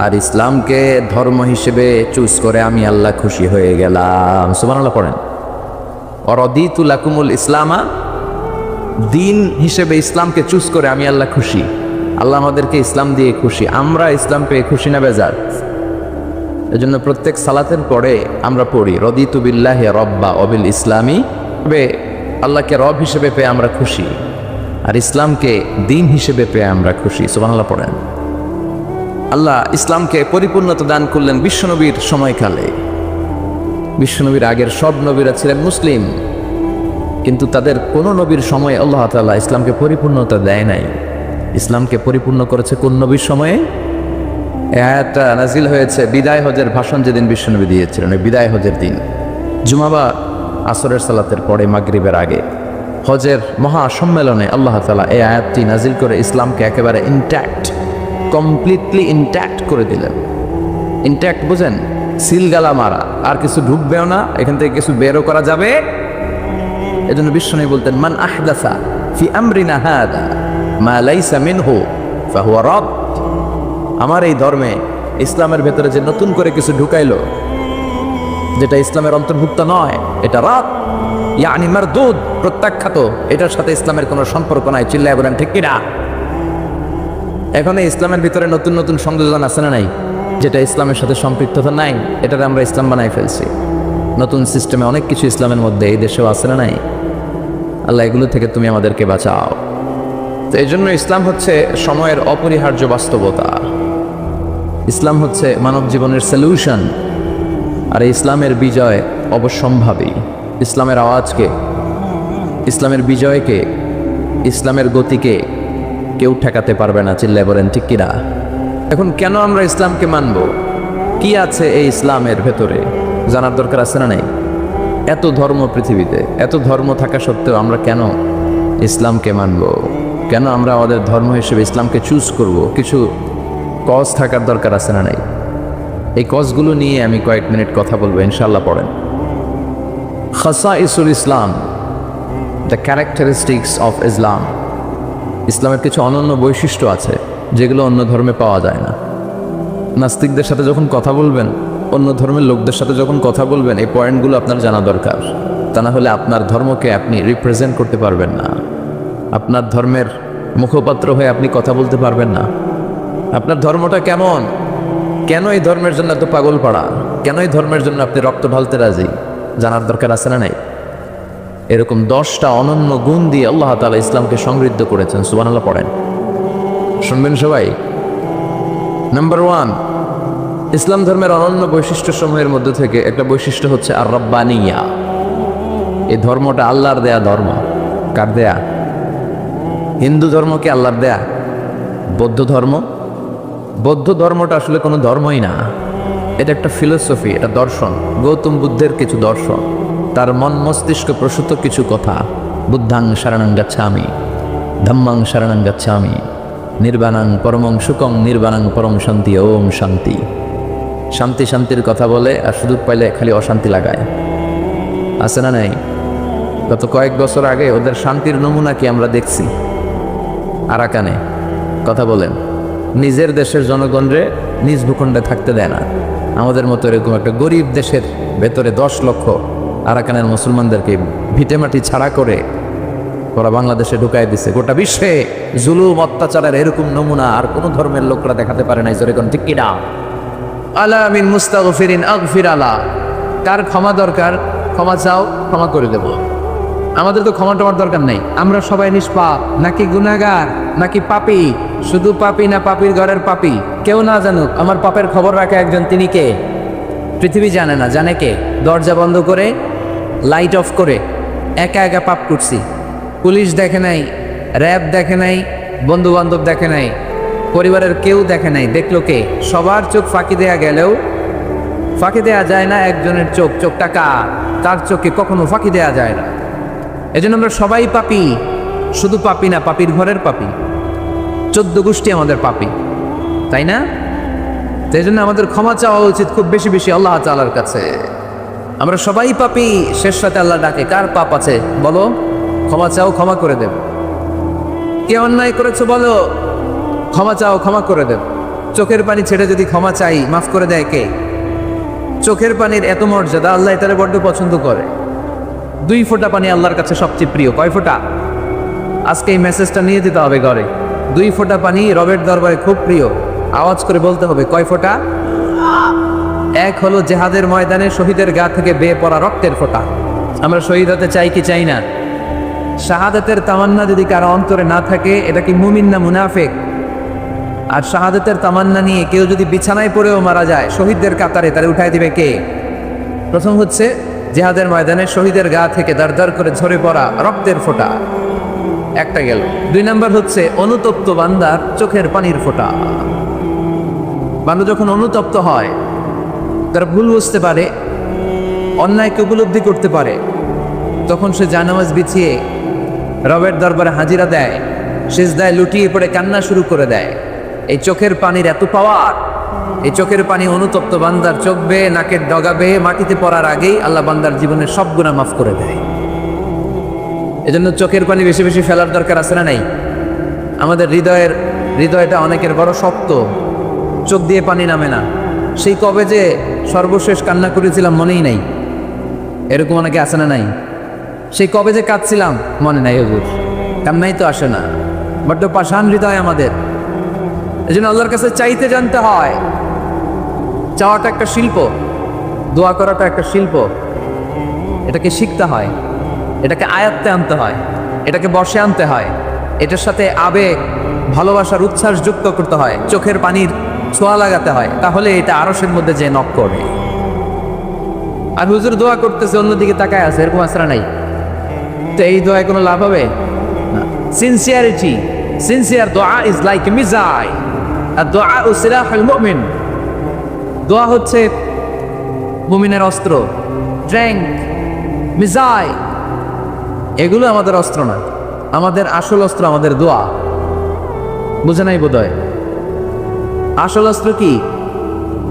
আর ইসলামকে ধর্ম হিসেবে চুজ করে আমি আল্লাহ খুশি হয়ে গেলাম। সুবহানাল্লাহ পড়েন। ওয়া রাদিতু লাকুমুল ইসলামা, দিন হিসেবে ইসলামকে চুজ করে আমি আল্লাহ খুশি। আল্লাহ আমাদেরকে ইসলাম দিয়ে খুশি। আমরা ইসলাম পেয়ে খুশি না বেজার? এজন্য প্রত্যেক সালাতের পরে আমরা পড়ি রদিতু বিল্লাহি রব্বা ওয়া বিল ইসলামি, তবে আল্লাহকে রব হিসেবে পেয়ে আমরা খুশি, আর ইসলামকে দিন হিসেবে পেয়ে আমরা খুশি। সুবহানাল্লাহ পড়েন। আল্লাহ ইসলামকে পরিপূর্ণতা দান করলেন বিশ্বনবীর সময়কালে। বিশ্বনবীর আগের সব নবীরা ছিলেন মুসলিম, কিন্তু তাদের কোনো নবীর সময়ে আল্লাহ তাআলা ইসলামকে পরিপূর্ণতা দেয় নাই। ইসলামকে পরিপূর্ণ করেছে কোন নবীর সময়ে? এই আয়াতটা নাজিল হয়েছে বিদায় হজের ভাষণ যেদিন বিশ্বনবী দিয়েছিলেন, ওই বিদায় হজের দিন, জুমা আসরের সালাতের পরে মাগরিবের আগে হজের মহা সম্মেলনে আল্লাহ তাআলা এই আয়াতটি নাজিল করে ইসলামকে একেবারে ইনট্যাক্ট, কমপ্লিটলি ইনট্যাক্ট করে দিলেন। ইনট্যাক্ট বুঝেন? সিলগালা মারা, আর কিছু ঢুকবেও না, এখান থেকে কিছু বেরও করা যাবে। এজন্য বিশ্বনবী বলতেন মান আহদাসা ফি আমরিনা হাদা মা লাইসা মিনহু ফাহুয়া রাদ। আমার এই ধর্মে ইসলামের ভেতরে যে নতুন করে কিছু ঢুকাইলো যেটা ইসলামের অন্তর্ভুক্ত নয়, এটা রাদ, ইয়ানি মারদুদ, প্রত্যাখ্যাত। এটার সাথে ইসলামের কোনো সম্পর্ক নাই। চিল্লায় বলেন ঠিক কিনা? এখন এই ইসলামের ভিতরে নতুন নতুন সংযোজন আছে না নাই, যেটা ইসলামের সাথে সম্পৃক্ততা নাই, এটাতে আমরা ইসলাম বানাই ফেলছি। নতুন সিস্টেমে অনেক কিছু ইসলামের মধ্যে এই দেশেও আছে না নাই। আল্লাহ এগুলো থেকে তুমি আমাদেরকে বাঁচাও। তো এই জন্য ইসলাম হচ্ছে সময়ের অপরিহার্য বাস্তবতা। ইসলাম হচ্ছে মানব জীবনের সলিউশন। আর এই ইসলামের বিজয় অবশ্যম্ভাবী। ইসলামের আওয়াজকে, ইসলামের বিজয়কে, ইসলামের গতিকে কেউ ঠেকাতে পারবে না। চিল্লায় বলেন ঠিক কিনা? এখন কেন আমরা ইসলামকে মানব? কি আছে এই ইসলামের ভেতরে জানার দরকার আছে না নাই? এত ধর্ম পৃথিবীতে, এত ধর্ম থাকা সত্ত্বেও আমরা কেন ইসলামকে মানব? কেন আমরা আমাদের ধর্ম হিসেবে ইসলামকে চুজ করব? কিছু কজ থাকার দরকার আছে না নাই? এই কজগুলো নিয়ে আমি কয়েক মিনিট কথা বলবো, ইনশাআল্লাহ। পড়েন খাসাইসুল ইসলাম, দ্য ক্যারেক্টারিস্টিক্স অফ ইসলাম। ইসলামের কিছু অনন্য বৈশিষ্ট্য আছে যেগুলো অন্য ধর্মে পাওয়া যায় না। নাস্তিকদের সাথে যখন কথা বলবেন, অন্য ধর্মের লোকদের সাথে যখন কথা বলবেন, এই পয়েন্টগুলো আপনার জানা দরকার। তা না হলে আপনার ধর্মকে আপনি রিপ্রেজেন্ট করতে পারবেন না। আপনার ধর্মের মুখপাত্র হয়ে আপনি কথা বলতে পারবেন না। আপনার ধর্মটা কেমন, কেন এই ধর্মের জন্য এত পাগল পাড়া, কেন এই ধর্মের জন্য আপনি রক্ত ঢালতে রাজি, জানার দরকার আছে না নাই? এরকম 10টা অনন্য গুণ দিয়ে আল্লাহ তাআলা ইসলামকে সমৃদ্ধ করেছেন। সুবহানাল্লাহ পড়েন, শুনবেন সবাই। নাম্বার 1, ইসলাম ধর্মের অনন্য বৈশিষ্ট্য সমূহের মধ্যে থেকে একটা বৈশিষ্ট্য হচ্ছে আর রব্বানিয়া। এই ধর্মটা আল্লাহর দেয়া ধর্ম। কার দেয়া? হিন্দু ধর্ম কি আল্লাহর দেয়া? বৌদ্ধ ধর্ম? বৌদ্ধ ধর্মটা আসলে কোনো ধর্মই না, এটা একটা ফিলোসফি, এটা দর্শন। গৌতম বুদ্ধের কিছু দর্শন, তার মন মস্তিষ্ক প্রসূত কিছু কথা। বুদ্ধাং শরণং গচ্ছামি, ধম্মাং শরণং গচ্ছামি, নির্বাণাং পরমং সুখং, নির্বাণাং পরম শান্তি, ওম শান্তি। শান্তি শান্তির কথা বলে আর সুযোগ পাইলে খালি অশান্তি লাগায়, আছে না নাই? গত কয়েক বছর আগে ওদের শান্তির নমুনা কি আমরা দেখছি। আরাকানে কথা বলেন, নিজের দেশের জনগণরে নিজ ভূখণ্ডে থাকতে দেয় না। আমাদের মতো এরকম একটা গরিব দেশের ভেতরে 10 লক্ষ আরাকানের মুসলমানদেরকে ভিটেমাটি ছাড়া করে ওরা বাংলাদেশে ঢুকাই দিছে। গোটা বিশ্বে জুলুম অত্যাচারের এরকম নমুনা আর কোন ধর্মের লোকরা দেখাতে পারে নাই। জোরে কোন ঠিক কিনা? আলা মিন মুস্তাগফিরিন আগফির আলা। কার ক্ষমা দরকার? ক্ষমা চাও, ক্ষমা করে দেব। আমাদের তো ক্ষমা টমার দরকার নাই। আমরা সবাই নিষ্পাপ, নাকি গুনাহগার, নাকি পাপী? শুধু পাপী না পাপীর ঘরের পাপী? কেউ না জানুক, আমার পাপের খবর রাখে একজন। তিনি কে? পৃথিবী জানে না। জানে কে? দরজা বন্ধ করে, লাইট অফ করে একা একা পাপ করছি। পুলিশ দেখে নাই, র্যাব দেখে নাই, বন্ধু বান্ধব দেখে নাই, পরিবারের কেউ দেখে নাই। দেখলো কে? সবার চোখ ফাঁকি দেয়া গেলেও ফাঁকি দেয়া যায় না একজনের চোখ। চোখটা কার? তার চোখে কখনো ফাঁকি দেয়া যায় না। এজন্য আমরা সবাই পাপী। শুধু পাপী না, পাপীর ঘরের পাপী। 14 গোষ্ঠী আমাদের পাপী, তাই না? এই জন্য আমাদের ক্ষমা চাওয়া উচিত খুব বেশি বেশি আল্লাহ তাআলার কাছে। আমরা সবাই পাপী। শেষ রাতে আল্লাহ ডাকে, কার পাপ আছে বলো, ক্ষমা চাও, ক্ষমা করে দেব। কে অন্যায় করেছো বলো, ক্ষমা চাও, ক্ষমা করে দেব। চোখের পানি ছেড়ে যদি ক্ষমা চাই, মাফ করে দেয় কে? চোখের পানির এত মর্যাদা, আল্লাহ এটারে বড্ড পছন্দ করে। 2 ফোঁটা পানি আল্লাহর কাছে সবচেয়ে প্রিয়। কয় ফোঁটা? আজকে এই মেসেজটা নিয়ে দিতে হবে ঘরে। 2 ফোঁটা পানি রবের দরবারে খুব প্রিয়। আওয়াজ করে বলতে হবে, কয় ফোঁটা? 1 হলো জেহাদের ময়দানে শহীদের গা থেকে বেয়ে পড়া রক্তের ফোঁটা। আমরা শহীদ হতে চাই কি চাই না? শাহাদাতের তামান্না যদি কারো অন্তরে না থাকে, এটা কি মুমিন না মুনাফিক? আর শাহাদাতের তামান্না নিয়ে কেউ যদি বিছানায় পড়েও মারা যায়, শহীদদের কাতারে তারে উঠাই দিবে কে? প্রথম হচ্ছে জিহাদের ময়দানে শহীদের গা থেকে দাঁড় দাঁড় করে ঝরে পড়া রক্তের ফোঁটা, একটা গেল। 2 নাম্বার হচ্ছে অনুতপ্ত বান্দার চোখের পানির ফোঁটা। বান্দা যখন অনুতপ্ত হয়, তারা ভুল বুঝতে পারে, অন্যায়কে উপলব্ধি করতে পারে, তখন সে জানামাজ বিছিয়ে রবের দরবারে হাজিরা দেয়, সিজদায় লুটিয়ে পড়ে কান্না শুরু করে দেয়। এই চোখের পানির এত পাওয়ার। এই চোখের পানি অনুতপ্ত বান্দার চোখ বেয়ে, নাকের ডগা বেয়ে মাটিতে পড়ার আগেই আল্লাহ বান্দার জীবনের সব গুনাহ মাফ করে দেয়। এজন্য চোখের পানি বেশি বেশি ফেলার দরকার আছে না নাই? আমাদের হৃদয়টা অনেকের বড় শক্ত, চোখ দিয়ে পানি নামে না। সেই কবে যে সর্বশেষ কান্না করেছিলাম মনেই নাই, এরকম অনেকে আছে না নাই? সেই কবে যে কাঁদছিলাম মনে নাই, হুজুর কান্নাই তো আসে না। বড্ড পাষাণ হৃদয় আমাদের। এই জন্য আল্লাহর কাছে চাইতে জানতে হয়। চাওয়াটা একটা শিল্প, দোয়া করাটা একটা শিল্প। এটাকে শিখতে হয়, এটাকে আয়ত্তে আনতে হয়, এটাকে বশে আনতে হয়, এটার সাথে আবেগ, ভালোবাসার উচ্ছ্বাস যুক্ত করতে হয়, চোখের পানির ছোঁয়া লাগাতে হয়, তাহলে এটা আরশের মধ্যে যে নক করবে। আর হুজুর দোয়া করতেছে অন্যদিকে তাকায় আছে, এরকম আসরা নাই, তো এই দোয়ায় কোনো লাভ হবে না। সিনসিয়ারিটি, সিনসিয়ার দোয়া ইজ লাইক মিজাই, আর দোয়া ও সিলাহুল মুমিন। দোয়া হচ্ছে মুমিনের অস্ত্র, ট্যাঙ্ক, মিজাই, এগুলো আমাদের অস্ত্র না। আমাদের আসল অস্ত্র আমাদের দোয়া। বুঝে নাই বোধহয় আসল অস্ত্র কি?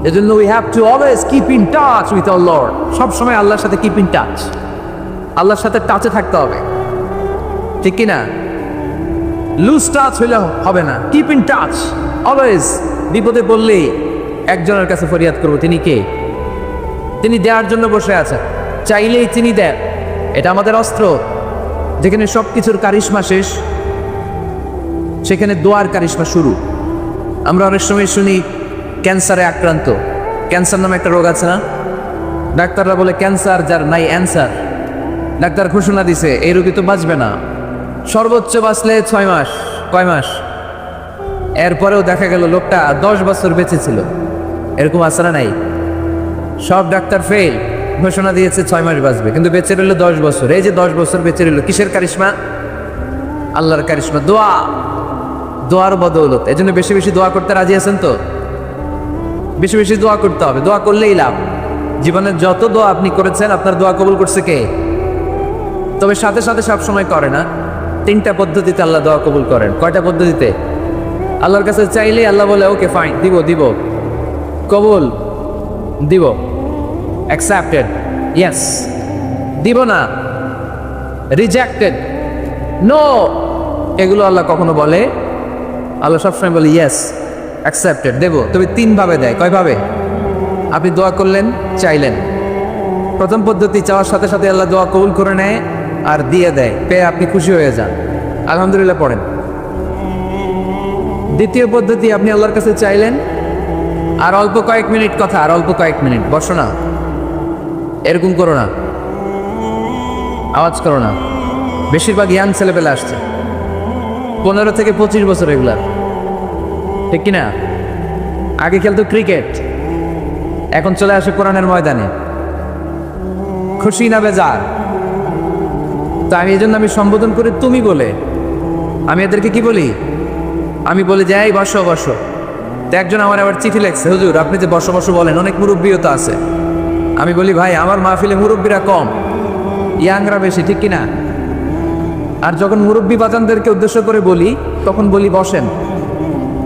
এজন্য we have to always keep in touch with our Lord. সবসময় আল্লাহর সাথে কিপ ইন টাচ, আল্লাহর সাথে টাচে থাকতে হবে, ঠিক কি না? লুজ টাচ হইলে হবে না, কিপ ইন টাচ অলওয়েজ। বিপদে পড়লেই একজনের কাছে ফরিয়াদ করব, তিনি কে? তিনি দেওয়ার জন্য বসে আছেন, চাইলেই তিনি দেন। এটা আমাদের অস্ত্র। যেখানে সব কিছুর কারিশমা শেষ, সেখানে দোয়ার কারিশমা শুরু। আমরা অনেক সময় শুনি ক্যান্সারে আক্রান্ত, ক্যান্সার নামে একটা রোগ আছে না? ডাক্তাররা বলে ক্যান্সার যার নাই অ্যান্সার। ডাক্তার ঘোষণা দিছে এই রোগী তো বাঁচবে না, সর্বোচ্চ বাঁচলে 6 মাস। কয় মাস? এরপরেও দেখা গেল লোকটা 10 বছর বেঁচে ছিল। এরকম আছে না নাই? সব ডাক্তার ফেল, ঘোষণা দিয়েছে 6 মাস বাঁচবে, কিন্তু বেঁচে রইল 10 বছর। এই যে 10 বছর বেঁচে রইল, কিসের কারিশমা? আল্লাহর কারিশমা, দোয়া, দোয়ার বদৌলত। এই জন্য বেশি বেশি দোয়া করতে রাজি আছেন তো? বেশি বেশি দোয়া করতে হবে, দোয়া করলেই লাভ। জীবনের যত দোয়া আপনি করেছেন, আপনার দোয়া কবুল করছে কে? তবে সাথে সাথে সবসময় করে না। 3টা পদ্ধতিতে আল্লাহ দোয়া কবুল করেন। কয়টা পদ্ধতিতে? আল্লাহর কাছে চাইলেই আল্লাহ বলে ওকে ফাইন, দিব দিব, কবুল দিব, অ্যাকসেপ্টেড, ইয়েস। দিব না, রিজেক্টেড, নো, এগুলো আল্লাহ কখনো বলে? আল্লাহ সবসময় বলে ইয়েস, অ্যাকসেপ্টেড, দেব। তবে 3 ভাবে দেয়। কয় ভাবে? আপনি দোয়া করলেন, চাইলেন, প্রথম পদ্ধতি চাওয়ার সাথে সাথে আল্লাহ দোয়া কবুল করে নেয় আর দিয়ে দেয়, পেয়ে আপনি খুশি হয়ে যান, আলহামদুলিল্লাহ পড়েন। দ্বিতীয় পদ্ধতি, আপনি আল্লাহর কাছে চাইলেন, আর অল্প কয়েক মিনিট কথা, আর অল্প কয়েক মিনিট বসো না, এরকম করো না, আওয়াজ করো না। বেশিরভাগ ইয়াং ছেলেপেলে আসছে 15 থেকে 25 বছর, এগুলার, ঠিক কিনা? আগে খেলতো ক্রিকেট, এখন চলে আসে কোরআনের ময়দানে, খুশি না বেজার? তো আমি এই জন্য আমি সম্বোধন করি তুমি বলে। আমি এদেরকে কি বলি? আমি বলি যে এই বসো বসো। তো একজন আমার আবার চিঠি লেখছে, হুজুর আপনি যে বসো বসো বলেন, অনেক মুরব্বীও তো আছে। আমি বলি ভাই, আমার মাহফিলে মুরব্বীরা কম, ইয়াংরা বেশি, ঠিক কিনা? আর যখন মুরব্বী বাজানদেরকে উদ্দেশ্য করে বলি, তখন বলি বসেন।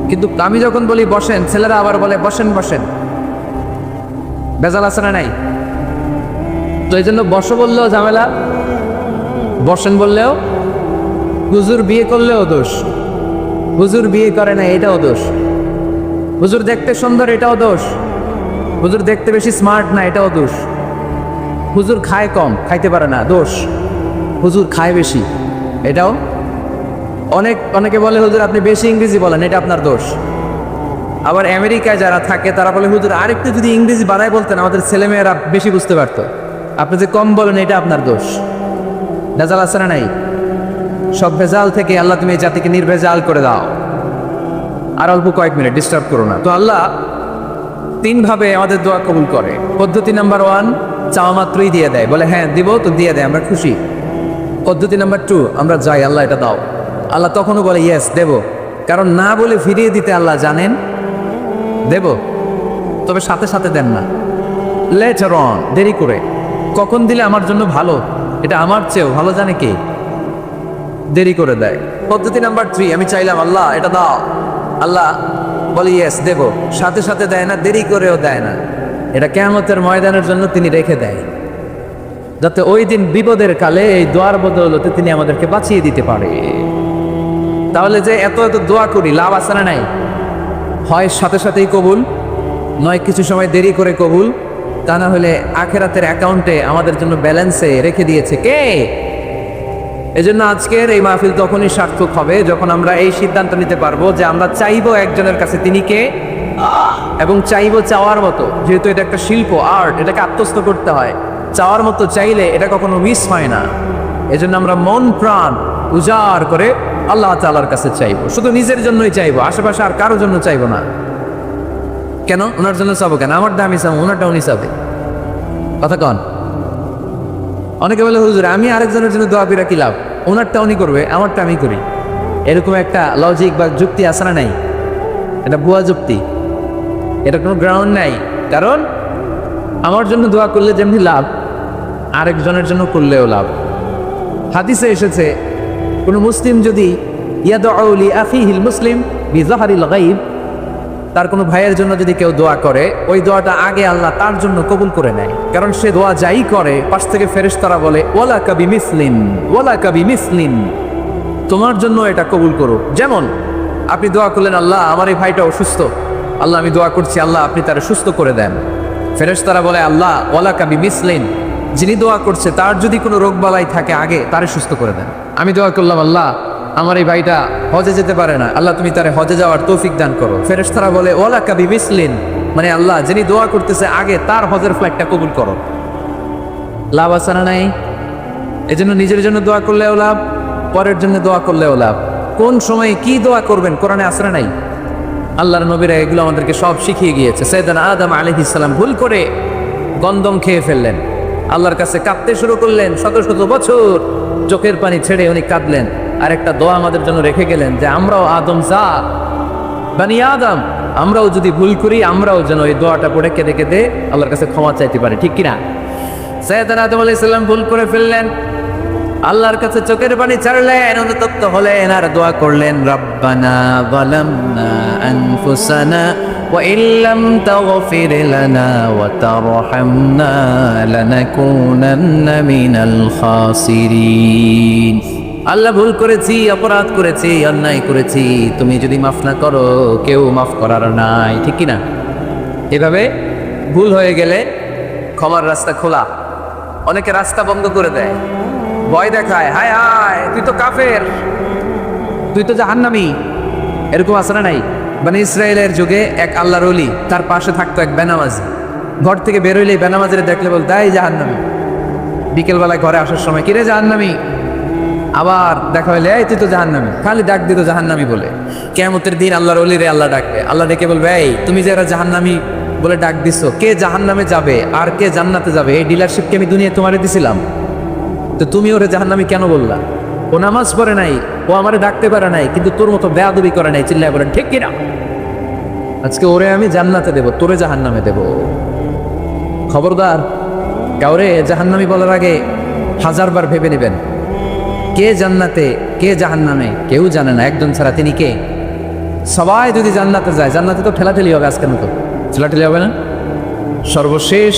কিন্তু আমি যখন বলি বসেন, ছেলেরা আবার বলে বসেন বসেন। বেজাল আছে না নাই? তো এই জন্য বসো বললেও ঝামেলা, বসেন বললেও, হুজুর বিয়ে করলেও দোষ, হুজুর বিয়ে করে না এটাও দোষ, হুজুর দেখতে সুন্দর এটাও দোষ, হুজুর দেখতে বেশি স্মার্ট না এটাও দোষ, হুজুর খায় কম, খাইতে পারে না দোষ, হুজুর খায় বেশি এটাও। অনেকে বলে হুজুর আপনি বেশি ইংরেজি বলেন, এটা আপনার দোষ। আবার আমেরিকায় যারা থাকে তারা বলে হুজুর আরেকটু যদি ইংরেজি বাড়ায় বলতেন আমাদের ছেলেমেয়েরা বেশি বুঝতে পারতো, আপনি যে কম বলেন এটা আপনার দোষ। ভেজাল আছে না নাই? সব ভেজাল থেকে আল্লাহ তুমি এই জাতিকে নির্ভেজাল করে দাও। আর অল্প কয়েক মিনিট ডিস্টার্ব করো না। তো আল্লাহ 3 ভাবে আমাদের দোয়া কবুল করে। পদ্ধতি নাম্বার 1, চাওয়া মাত্রই দিয়ে দেয়, বলে হ্যাঁ দিব, তো দিয়ে দেয়, আমরা খুশি। পদ্ধতি নাম্বার 2, আমরা যাই, আল্লাহ এটা দাও, আল্লাহ তখনও বলে ইয়েস দেব, কারণ না বলে ফিরিয়ে দিতে আল্লাহ জানেন দেব, তবে সাথে সাথে দেন না, লেটার অন, দেরি করে। কখন দিলে আমার জন্য ভালো, এটা আমার চেয়েও ভালো জানে কে? দেরি করে দেয়। পদ্ধতি নাম্বার 3, আমি চাইলাম আল্লাহ এটা দাও, আল্লাহ বলে ইয়েস দেব, সাথে সাথে দেয় না, দেরি করেও দেয় না। এটা কিয়ামতের ময়দানের জন্য তিনি রেখে দেয়, যাতে ওই দিন বিপদের কালে এই দোয়ার বদৌলতে তিনি আমাদেরকে বাঁচিয়ে দিতে পারে। তাহলে যে এত এত দোয়া করি, লাভ আছে না নাই? হয় সাথে সাথেই কবুল, নয় কিছু সময় দেরি করে কবুল, তা না হলে আখেরাতের অ্যাকাউন্টে আমাদের জন্য ব্যালেন্সে রেখে দিয়েছে কে? এজন্য আজকের এই মাহফিল তখনই সার্থক হবে যখন আমরা এই সিদ্ধান্ত নিতে পারবো যে আমরা চাইবো একজনের কাছে তিনি কে, এবং চাইবো চাওয়ার মতো। যেহেতু এটা একটা শিল্প, আর্ট, এটাকে আত্মস্থ করতে হয়। চাওয়ার মতো চাইলে এটা কখনো মিস হয় না। এজন্য আমরা মন প্রাণ উজাড় করে আল্লাহ তাআলার কাছে চাইবো, শুধু নিজের জন্যই চাইবো, আশেপাশে আর কারোর জন্য চাইবো না। কেন? ওনার জন্য চাবো কেন? আমারটা আমি চাবো, ওনারটা উনি চাবে। কথা কন। অনেকে বলে হুজুর আমি আরেকজনের জন্য দোয়া করে কি লাভ, ওনারটা উনি করবে, আমারটা আমি করি। এরকম একটা লজিক বা যুক্তি আছে না? নাই। এটা ভুয়া যুক্তি, এটা কোনো গ্রাউন্ড নাই। কারণ আমার জন্য দোয়া করলে যেমনি লাভ, আরেকজনের জন্য করলেও লাভ। হাদিসে এসেছে কোনো মুসলিম যদি ইয়াদউ লি আখিহিল মুসলিম বিযাহরিল গায়ব, তার কোনো ভাইয়ের জন্য যদি কেউ দোয়া করে, ওই দোয়াটা আগে আল্লাহ তার জন্য কবুল করে নেয়। কারণ সে দোয়া যাই করে পাশ থেকে ফেরেশতারা বলে ওয়ালা কাবি মিসলিন, ওয়ালা কাবি মিসলিন, তোমার জন্য এটা কবুল করো। যেমন আপনি দোয়া করলেন আল্লাহ আমার এই ভাইটা অসুস্থ, আল্লাহ আমি দোয়া করছি আল্লাহ আপনি তারা সুস্থ করে দেন। ফেরেশতারা বলে আল্লাহ ওয়ালা কাবি মিসলিন, যিনি দোয়া করছে তার যদি কোনো রোগ বালাই থাকে আগে তারে সুস্থ করে দেন। আমি দোয়া করলাম আল্লাহ আমার এই ভাইটা হজে যেতে পারে না, আল্লাহ তুমি তারে হজে যাওয়ার তৌফিক দান করো। ফেরেশতারা বলে ওয়ালা কাবি মিসলিন, মানে আল্লাহ যিনি দোয়া করতেছে আগে তার হজের ফ্লাইটটা কবুল করো। লাভ আছে না নাই? এজন্য নিজের জন্য দোয়া করলেও লাভ, পরের জন্য দোয়া করলেও লাভ। কোন সময় কি দোয়া করবেন কোরআনে আছে না নাই? আল্লাহর নবীরা এগুলো আমাদেরকে সব শিখিয়ে গিয়েছে। সাইয়েদনা আদম আলাইহিস সালাম ভুল করে গন্ধম খেয়ে ফেললেন, আল্লাহর কাছে কাঁদতে শুরু করলেন, শত শত বছর চোখের পানি ছেড়ে উনি কাঁদলেন। আর একটা দোয়া আমাদের জন্য রেখে গেলেন যে আমরাও আদম জাত, বানি আদম, আমরাও যদি ভুল করি আমরাও যেন এই দোয়াটা পড়ে কেঁদে কেঁদে আল্লাহর কাছে ক্ষমা চাইতে পারি, ঠিক কিনা? সাইয়েদনা আদম আলাইহিস সালাম ভুল করে ফেললেন, আল্লাহর কাছে চোখের পানি ছাড়লেন, অনুতপ্ত হলেন আর দোয়া করলেন রব্বানা যালামনা আনফুসানা ওয়া ইল্লাম তাগফির লানা ওয়া তারহামনা লানাকুনান্না মিনাল খাসিরিন। আল্লাহ ভুল করেছি, অপরাধ করেছি, অন্যায় করেছি, তুমি যদি মাফ না করো কেউ মাফ করার নাই, ঠিক কিনা? এভাবে ভুল হয়ে গেলে ক্ষমার রাস্তা খোলা। অনেকে রাস্তা বন্ধ করে দেয়, ভয় দেখায়, হায় হায় তুই তো কাফের, তুই তো জাহান্নামী। এরকম আছে না নাই? মানে ইসরায়েলের যুগে এক আল্লাহর ওলি, তার পাশে থাকতো এক বেনামাজি। ঘর থেকে বেরোইলেই বেনামাজিরে দেখলে বলতো এই জাহান্নামী। বিকেলবেলায় ঘরে আসার সময় কিরে জাহান্নামী, আবার দেখা হইলে এই তুই তো জাহান্নামী, খালি ডাক দিত জাহান্নামী বলে। কিয়ামতের দিন আল্লাহর ওলিরে আল্লাহ ডাকবে, আল্লাহ ডেকে বলবে এই তুমি যে এরা জাহান্নামী বলে ডাক দিছো, কে জাহান্নামে যাবে আর কে জান্নাতে যাবে এই ডিলারশিপ কি আমি দুনিয়ায় তোমারে দিছিলাম? তো তুমি ওরে জাহান্নামী কেন বললা? ও নামাজ পড়ে নাই, ও আমারে ডাকতে পারে নাই, কিন্তু তোর মতো বেয়াদবি করে নাই, চিল্লায় বলেন ঠিক কিনা? আজকে ওরে আমি জান্নাতে দেব, তোরে জাহান্নামে দেব। খবরদার, কাউরে জাহান্নামী বলার আগে 1000 বার ভেবে নেবেন। কে জান্নাতে কে জাহান্নামে কেউ জানে না, একজন ছাড়া, তিনি কে? সবাই যদি জান্নাতে যায়, জান্নাতে তো ঠেলাঠেলি হবে, আজকের মতো ঠেলাঠেলি হবে না? সর্বশেষ